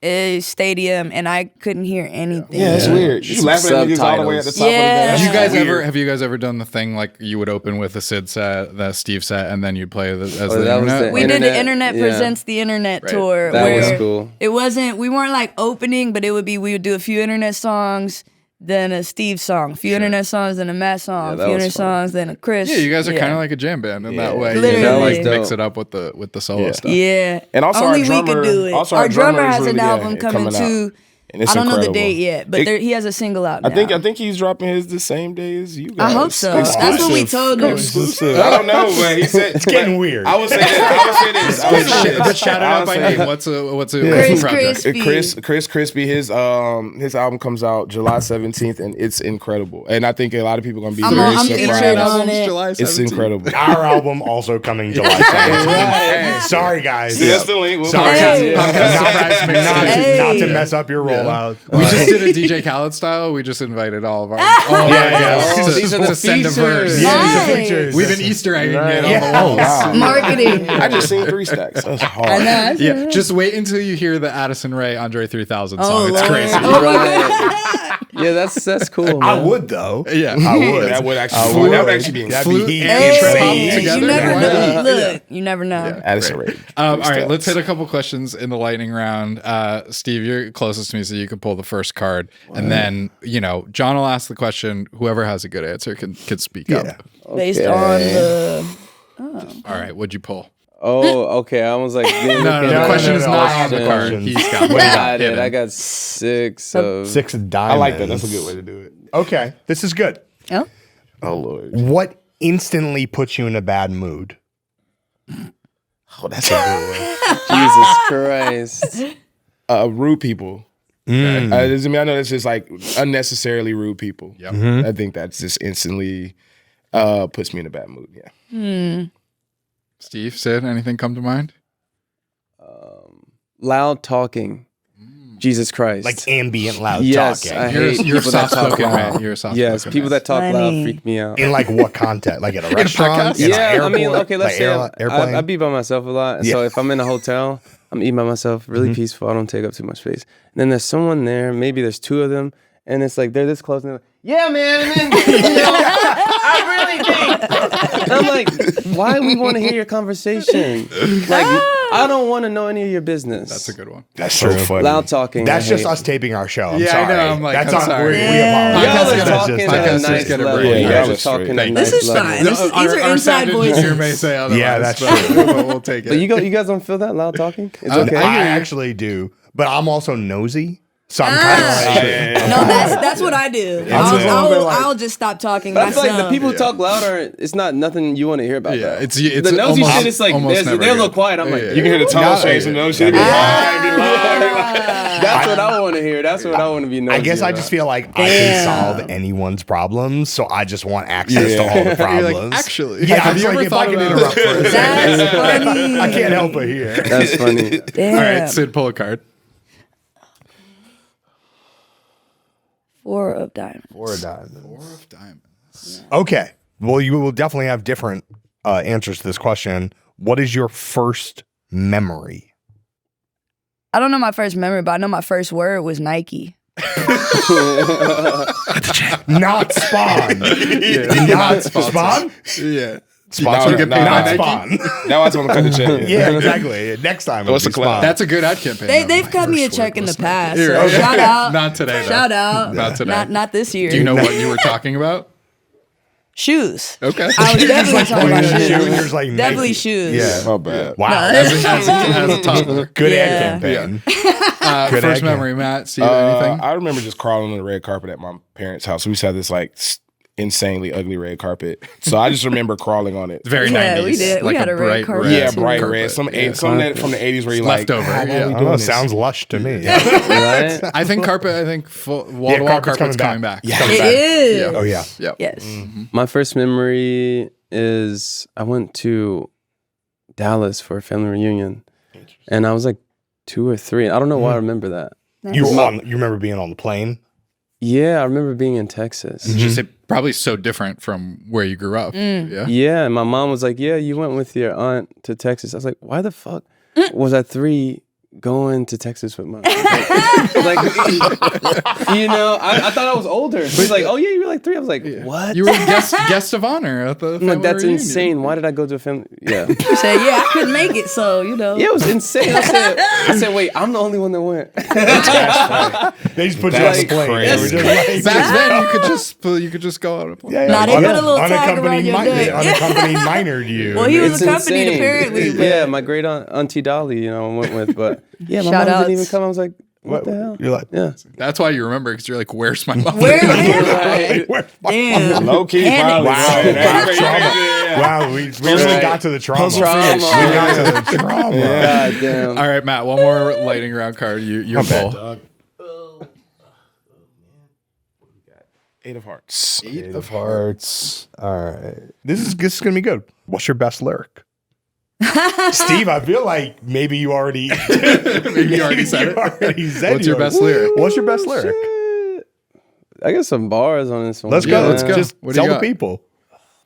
a stadium, and I couldn't hear anything. Yeah, it's weird. You Some laughing at niggas all the way at the top Yeah. of the dance. Have you guys ever done the thing like you would open with a Sid set, the Steve set, and then you'd play as the that was internet? the We did the Internet, Internet yeah. Presents the Internet Right. tour. That where was cool. It wasn't. We weren't like opening, but it would be. We would do a few Internet songs, then a Steve song, a few Internet songs, then a Matt song, Yeah, a that few was Internet fun. songs, then a Chris. Yeah, you guys are kind of like a jam band in that way. Literally. You can like That was mix dope. it up with the solo stuff. Yeah, And also only our drummer, we could do it. also Our drummer has is an really, album coming out. too. And it's I don't know the incredible. date yet, but he has a single out now. I think he's dropping his the same day as you I guys. hope so. That's what we told him. Exclusive. I don't know, but he said It's getting weird. I would say this. But shout it out by name. What's a Chris project? Crispy. Chris Crispy, his album comes out July 17th, and it's incredible. And I think a lot of people are gonna be I'm very featured surprised. on it. July It's 17th. incredible. Our album also coming July 17th. Sorry, guys. See, that's the link. We'll Sorry, Hey. not Hey. to mess up your rollout. We just did a DJ Khaled style. We just invited all of our These are to the send a features. verse. Nice. Features. We've been Easter egging it Yeah. on the walls. Marketing. I just seen 3 stacks. That's hard. I know. Yeah, just wait until you hear the Addison Rae Andre 3000 song. Oh, It's Lord. crazy. Oh, my Right. Yeah, that's cool. I Man. would though. Yeah. I would. That would actually be That'd Flute be and trip hop Hey, together. you never Why know. not? Look, you never know. Addison Rae. All right, let's hit a couple questions in the lightning round. Steve, you're closest to me, so you can pull the first card, and then John will ask the question. Whoever has a good answer can speak up. Based on the. All right, what'd you pull? Oh, okay. I was like, No, the question is not on the card. Questions. He's got I one. got it. hidden. I got 6 of. 6 of I diamonds. like that. That's a good way to do it. Okay, this is good. Oh, Oh Lord. What instantly puts you in a bad mood? Oh, that's a good Jesus Christ. one. Rude people. I know that's just like unnecessarily rude people. Yep. I think that's just instantly puts me in a bad mood. Yeah. Steve, Sid, anything come to mind? Loud talking. Jesus Christ. Like ambient loud Yes, talking. I You're, hate you're people that talk soft-spoken, loud. man. You're a soft-spoken. Yes, people that talk loud Funny. freak me out. In like what content? Like at a restaurant? podcast? In an Yeah, I mean, airport? okay, let's Like say airplane? I be by myself a lot. And so if I'm in a hotel, I'm eating by myself, really peaceful. I don't take up too much space. And then there's someone there, maybe there's two of them, and it's like they're this close, and they're like, yeah, man. And then, I really think. I'm like, why we want to hear your conversation? Like, I don't want to know any of your business. That's a good one. That's so funny. Loud talking. That's I just hate. us taping our show. I'm Yeah, I sorry. know, I'm like, That's I'm on, sorry. We Yeah. apologize. Y'all are talking at a Podcasters nice get a level. break. You Yeah, guys are that's talking straight. at a This nice is level. fine. These are inside sound engineer voices. may say otherwise. Yeah, that's but true. We'll take it. But you guys don't feel that loud talking? It's Okay. okay. I actually do, but I'm also nosy. So I'm kind of like, No, that's what I do. I'll just stop talking But I feel myself. like the people who talk loud are, it's not nothing you want to hear about. Yeah, though. it's the nosy almost- shit is like, almost they're never a little good. quiet. I'm like, Yeah, You can hear the tone Not- change and those shit. Be that's what I want to hear. That's what I want to be nosy I guess I about. just feel like I can Damn. solve anyone's problems, so I just want access to all the You're problems. like, actually, yeah, have it's you like ever if thought I can about interrupt for a second, That's funny. I can't help but hear. That's funny. Damn. All right, Sid, pull a card. 4 of diamonds. Four of diamonds. 4 of diamonds. Okay. Well, you will definitely have different answers to this question. What is your first memory? I don't know my first memory, but I know my first word was Nike. Not Spawn. Not Spawn? Yeah. Sponsor No, get no, paid no. not Nike? Spawn. Now I just want to cut the check. Yeah, exactly. Next time. What's it'll the be collab? Spawn. That's a good ad campaign. They've cut me a First check word in the was past. Nike. So Right. shout out. Not today, though. Shout out. Not today. Not this year. Do you know what you were talking about? Shoes? Okay. I was definitely talking about Pointing at shoes. you and you're just like, Definitely Nike. shoes. Yeah. My bad. Wow. as a toddler. Good Yeah. ad campaign. Good First ad memory, Matt. Steve, anything? I remember just crawling on the red carpet at my parents' house. We used to have this like insanely ugly red carpet. So I just remember crawling on it. It's very Yeah, 90s. we did. We Like had a red carpet. Yeah, too. bright carpet. red. Some Yeah. some that from the 80s where you like Leftover, "How yeah. are we I don't doing know, this?" sounds lush to me. Right? I think carpet, wall-to-wall carpet's coming back. Yeah. Coming It back. is. Yeah. Oh, yeah. Yep. Yes. My first memory is I went to Dallas for a family reunion, and I was like 2 or 3. I don't know why I remember that. You remember being on the plane? Yeah, I remember being in Texas. It's just probably so different from where you grew up. Yeah. Yeah, and my mom was like, "Yeah, you went with your aunt to Texas." I was like, "Why the fuck was I 3 going to Texas with my?" Like, you know, I thought I was older. She's like, "Oh yeah, you were like 3." I was like, "What?" You were guest of honor at the I'm like, family "That's reunion. insane. Why did I go to a family?" Yeah, You said, yeah, I couldn't make it, so, you know. yeah, it was insane. I said, "Wait, I'm the only one that went." They just put you on That's the plane. crazy. They were just like, Back then, you could just go on a plane. yeah, Nah, they un- put a little tag around unaccompanied your neck. unaccompanied minored you. Well, he was It's accompanied insane. apparently. But Yeah, my great aunt, Auntie Dolly, you know, I went with, but yeah, my Shout mom outs. didn't even come. I was like, "What the hell?" You're like, Yeah. That's why you remember, because you're like, where's my mom? where Right. where- Damn. Low key, And- probably. Wow, man. wow, That's trauma. crazy. Wow, we really Right. got to the trauma. Trauma. We got to the trauma. God damn. All right, Matt, one more lightning round card. You're full. 8 of hearts. 8 of hearts. All right. This is going to be good. What's your best lyric? Steve, I feel like maybe you already Maybe you already said it. already said What's your yours. best lyric? What's your best lyric? Shit. I got some bars on this one. Let's Yeah, go. let's go. Just What do you tell the got? people.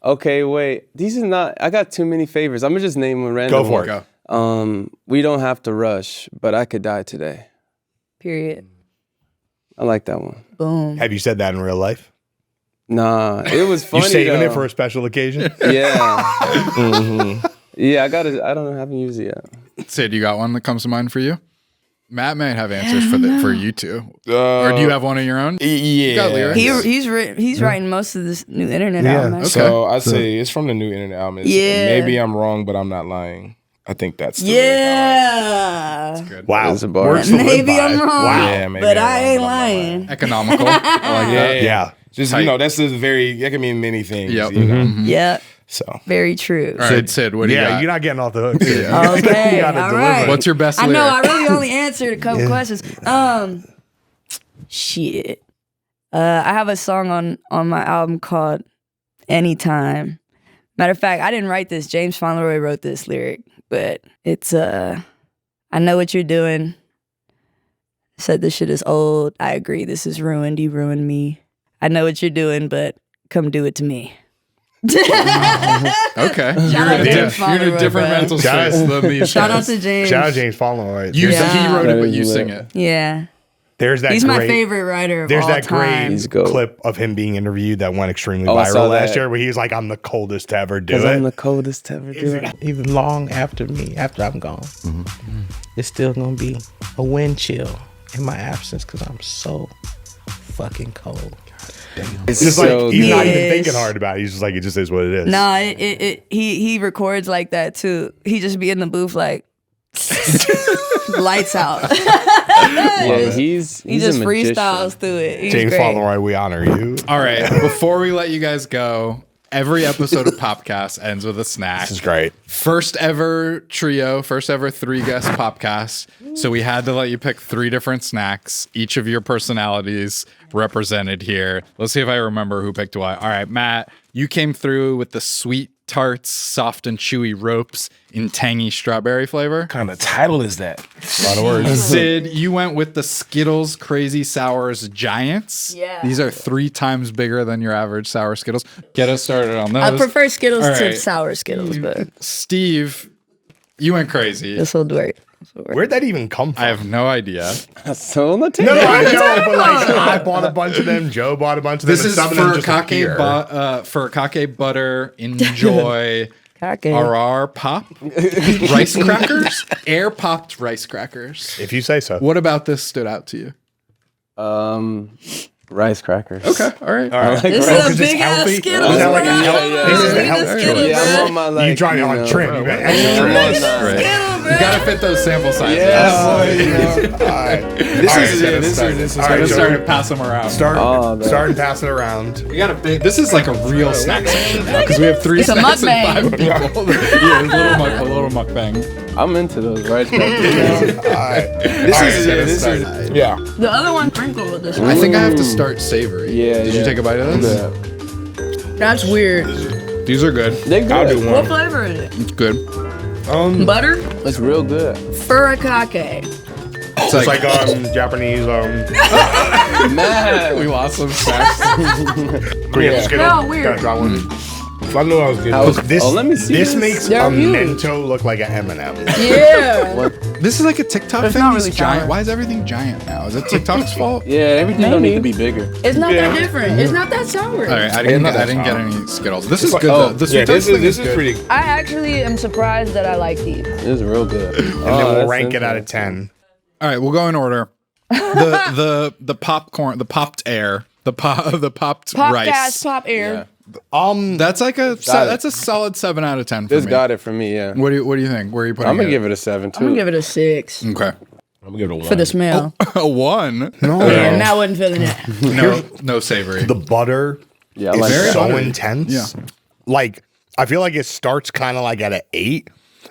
Okay, wait. These are not. I got too many favorites. I'm gonna just name one random. Go for one. it. Go. We don't have to rush, but I could die today. Period. I like that one. Boom. Have you said that in real life? Nah, it was funny. You saving it though. for a special occasion? Yeah. Yeah, I got it. I don't know. I haven't used it yet. Sid, you got one that comes to mind for you? Matt may have answers for you two. Uh, Or do you have one of your own? Yeah. got lyrics? He's writing most of this new internet Yeah. album. actually. So I'd say it's from the new internet album. It's, Yeah. Maybe I'm wrong, but I'm not lying. I think that's the lyric I like. Yeah. Wow. That's a bar. Words to live Maybe by. I'm wrong, Wow. Yeah, maybe but I'm I wrong, ain't but I'm not lying. Economical. I like that. Yeah. Just, Tight. you know, that's just very, that can mean many things. Yep. You know? Yeah, So very true. All right, Sid, what do you Yeah, got? you're not getting off the hook. Sid. Okay, You gotta all deliver. right. What's your best I lyric? know. I really only answered a couple questions. Shit. I have a song on my album called anytime. Matter of fact, I didn't write this. James Fauntleroy wrote this lyric, but it's I know what you're doing. Said this shit is old. I agree. This is ruined. You ruined me. I know what you're doing, but come do it to me. Okay. Shout You're out in to a James Fauntleroy, different bro. mental Shout space than these Shout out guys. to James. Shout out James Fauntleroy. You, Yeah. He wrote it, but you That was sing lit. it. Yeah. There's that He's great, my favorite writer of There's all that time. He's goat. clip of him being interviewed that went extremely I saw viral last that. year where he's like, I'm the coldest to ever do Because I'm it. the coldest to ever do it. Even long after I'm gone, it's still gonna be a wind chill in my absence because I'm so fucking cold. It's Just so like, he's not good. even thinking hard about it. He's just like, it just is what it is. No, he records like that too. He just be in the booth like lights out. Yeah, he's He just a magician. freestyles through it. He's James great. Fauntleroy, we honor you. All right. Before we let you guys go, every episode of Popcast ends with a snack. This is great. First ever trio, first ever 3-guest Popcast. So we had to let you pick 3 different snacks, each of your personalities represented here. Let's see if I remember who picked what. All right, Matt, you came through with the sweet tarts, soft and chewy ropes in tangy strawberry flavor. What kind of title is that? A lot of words. Sid, you went with the Skittles Crazy Sours Giants. Yeah. These are 3 times bigger than your average sour Skittles. Get us started on those. I prefer Skittles All to right. sour Skittles, but Steve, you went crazy. this will work. Where'd that even come from? I have no idea. So on the no, table. I know, but like, I bought a bunch of them. Joe bought a bunch of them. This and is some of them for just kake, appear. for kake butter. Enjoy. Kake. RR pop rice crackers, air popped rice crackers. If you say so. What about this stood out to you? Rice crackers. Okay, all right. This Oh, is 'cause a it's big ass healthy? Skittles. Is that like a bro. health- this is the Look at health this food. Skittle, Yeah, I'm bro. on my like. You trying on trim. You got extra Look trim. at this Right. Skittle, bro. You gotta fit those sample sizes. Yeah, boy. You know. All right. This is All I'm right, gonna so start to pass them around. start man. and pass it around. We got a big. This is like a real snack section now because we have 3 It's a snacks and mukbang. 5 people. Yeah, a little mukbang. I'm into those rice crackers. All right. This is yeah. The other one sprinkled with this. I think I have to start savory. Yeah, Did you yeah. take a bite of this? Yeah. That's weird. These are good. They're good. I'll do What one. flavor is it? It's good. Butter? It's real good. Furikake. It's like Japanese Man. We lost some snacks. Korean Skittle. No, weird. Gotta try one. I knew I was getting How- This, Oh, let me see This this. makes They're a huge. Mento look like an M&M. Yeah. This is like a TikTok It's thing. not These really giant. sour. Why is everything giant now? Is it TikTok's fault? Yeah, everything don't need to be bigger. It's not that different. It's not that sour. All right, I didn't get any Skittles. This is good though. The sweet Yeah, tarts this thing is good. pretty. I actually am surprised that I like these. It's real good. And then we'll rank it out of 10. All right, we'll go in order. The popcorn, the popped air, the popped rice. Popcast, pop air. That's like that's a solid 7 out of 10 for This me. got it for me, yeah. What do you think? Where are you putting I'm gonna it? give it a 7 too. I'm gonna give it a 6 Okay. I'm gonna give it a 1. for the smell. A 1. Yeah, Matt wasn't feeling it. No savory. The butter Yeah, I is like that. so buttery. intense. Yeah. Like, I feel like it starts kind of like at an 8,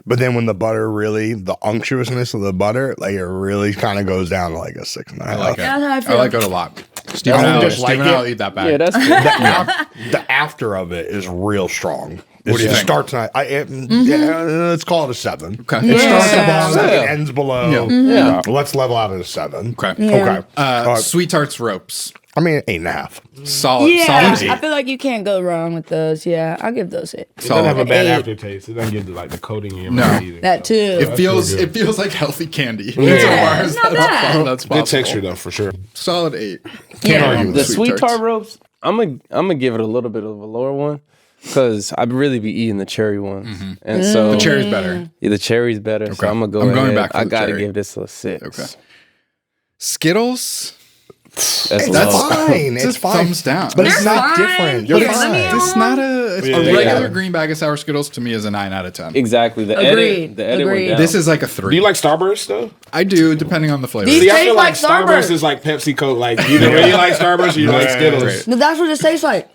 but then when the butter really, the unctuousness of the butter, like it really kind of goes down to like a 6.5. I like it. That's how I I feel. like it a lot. Steven, I I'll, just like Steven, it. I'll eat that back. Yeah, that's good. The after of it is real strong. What do you It think? starts. Yeah, let's call it a 7. Okay. It starts Yeah. above, it ends below. Yeah. Let's level out at a 7. Okay. Okay. Sweet tarts ropes. I mean, 8.5. Solid. Yeah, Solid 8. I feel like you can't go wrong with those. Yeah, I'll give those it. It doesn't have a Solid. bad 8. aftertaste. It doesn't give like the coating in your No. mouth either. That too. It feels pretty good. it feels like healthy candy. Yeah, Insofar as it's not that's bad. that's Good possible. texture though, for sure. Solid 8. Can't argue with The it. sweet tart ropes, I'm gonna give it a little bit of a lower one because I'd really be eating the cherry ones, and so The cherry's better. yeah, the cherry's better. So I'm gonna go. I'm going ahead. back for I the gotta cherry. give this a 6. Okay. Skittles. That's It's low. fine. It's It's a fine. thumbs down. But it's They're not fine. different. You're You're fine. fine. It's not a Yeah, regular yeah. green bag of sour Skittles to me is a 9 out of 10. Exactly. The Agreed. the edit went Agreed. down. This is like a 3. Do you like Starburst though? I do, depending on the flavor. These See, I taste feel like like Starburst Starburst. is like Pepsi Coke. Like either really like Starburst or you like Skittles. Right. But that's what it tastes like.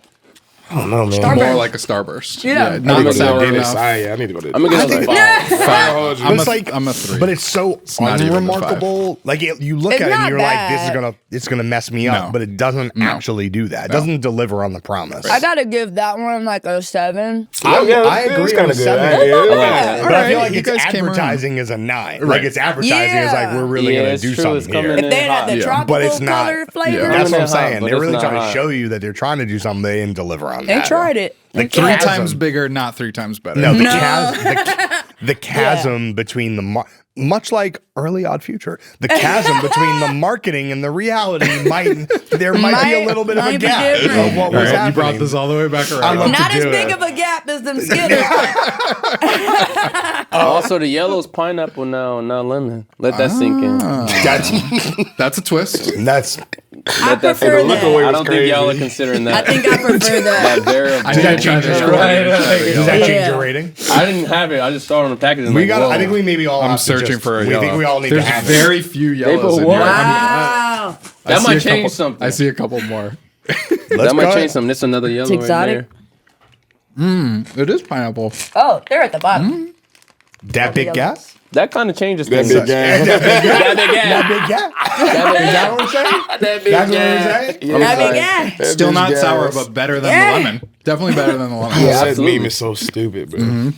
I don't know, man. Starburst. More like a starburst. Yeah. Not I sour need to enough. I need to go to. I'm gonna get like 5. I'm a 3. But it's so not even a unremarkable. Like you look It's at it and not you're bad. like, it's gonna mess me up. No. But it doesn't actually do that. It doesn't deliver on the promise. I gotta give that one like a 7. I agree on a 7. Yeah. But I feel like You its guys came around. advertising is a 9. Like Right. its advertising is like, we're really Yeah, gonna it's do true, it's something here. coming If they had had the Yeah. tropical But it's not. color flavor, Yeah. That's what I'm Hot, saying. but They're it's really not trying to hot. show you that they're trying to do something. They didn't deliver on they that. tried it. The 3 chasm- times bigger, not 3 times better. No, the, No. the chasm between the much like early Odd Future, the chasm between the marketing and the reality might be a little bit of a might be gap different. of what was You happening. brought this all the way back I around. love Not to as do big it. of a gap as them Skittles. Also, the yellow's pineapple now, not lemon. Let that sink in. That's a twist. That's I prefer look that. away. I don't think y'all are crazy. considering I that. think I prefer that. that variable. I didn't change Does it. that change Yeah. your rating? I didn't have it. I just saw it on the packaging. We like, got. whoa. I think we maybe all. I'm have to searching just- for a We yellow. think we all need There's to have very few yellows in what? here. Wow. I That see might a change couple- something. I see a couple more. That might change something. It's another yellow. exotic. Right It is pineapple. Oh, they're at the bottom. that big gap. there. That kind of changes That things. big gap. That big That gap. big gap. That big Is that gap. what we're saying? That big That's what gap. we're saying? Yeah, That big like- gap. Still not gas. sour, but better than Yeah. the lemon. Definitely better than the lemon. Yeah, That absolutely. meme is so stupid, bro.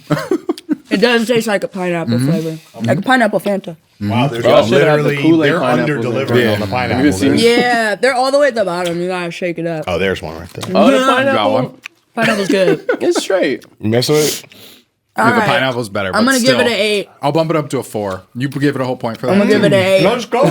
It does taste like a pineapple flavor. Like a pineapple Fanta. Wow, there's Y'all should have the literally Kool-Aid they're pineapples under in delivering there. on the Yeah. pineapple. You can see- There's- Yeah, they're all the way at the bottom. You gotta shake it up. Oh, there's one right there. Oh, the Got pineapple. one. Pineapple's good. It's straight. You mess with it? All Yeah, the right. pineapple's better. I'm but gonna give it still, an 8. I'll bump it up to a 4. You give it a whole point for that. I'm gonna give it an 8. Let's go.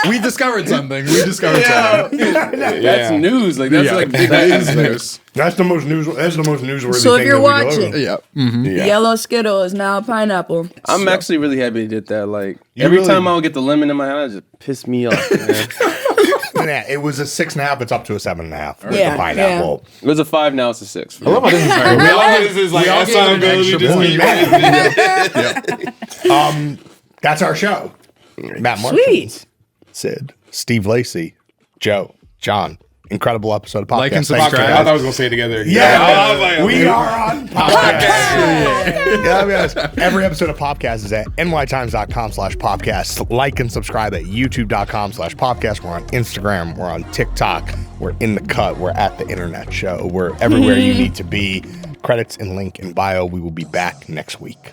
We discovered something. We discovered something. That's news. Like that's Yeah. like big That news. is news. That's the most news. That's the most newsworthy So if thing you're that we watching- deliver. Yeah. Yeah. Yellow Skittle is now pineapple. I'm actually really happy they did that. Like You every really- time I would get the lemon in my hand, it just pissed me off. Man. Yeah, it was a 6.5. It's up to a 7.5 with Yeah, the pineapple. It was a 5. Now it's a 6. I love how this is. I love how this is like We all that's gave it how an good extra you just- point. That's our show. Matt Martians, Sweet. Sid, Steve Lacy, Joe, John. Incredible episode of Podcast. Like and Thanks, subscribe. I guys. thought I was gonna say it together. Yeah, I was like, we are on Popcast. Yeah, I'll be honest. Every episode of Popcast is at nytimes.com/Popcast. Like and subscribe at youtube.com/Popcast. We're on Instagram. We're on TikTok. We're in the cut. We're at the internet show. We're everywhere you need to be. Credits and link in bio. We will be back next week.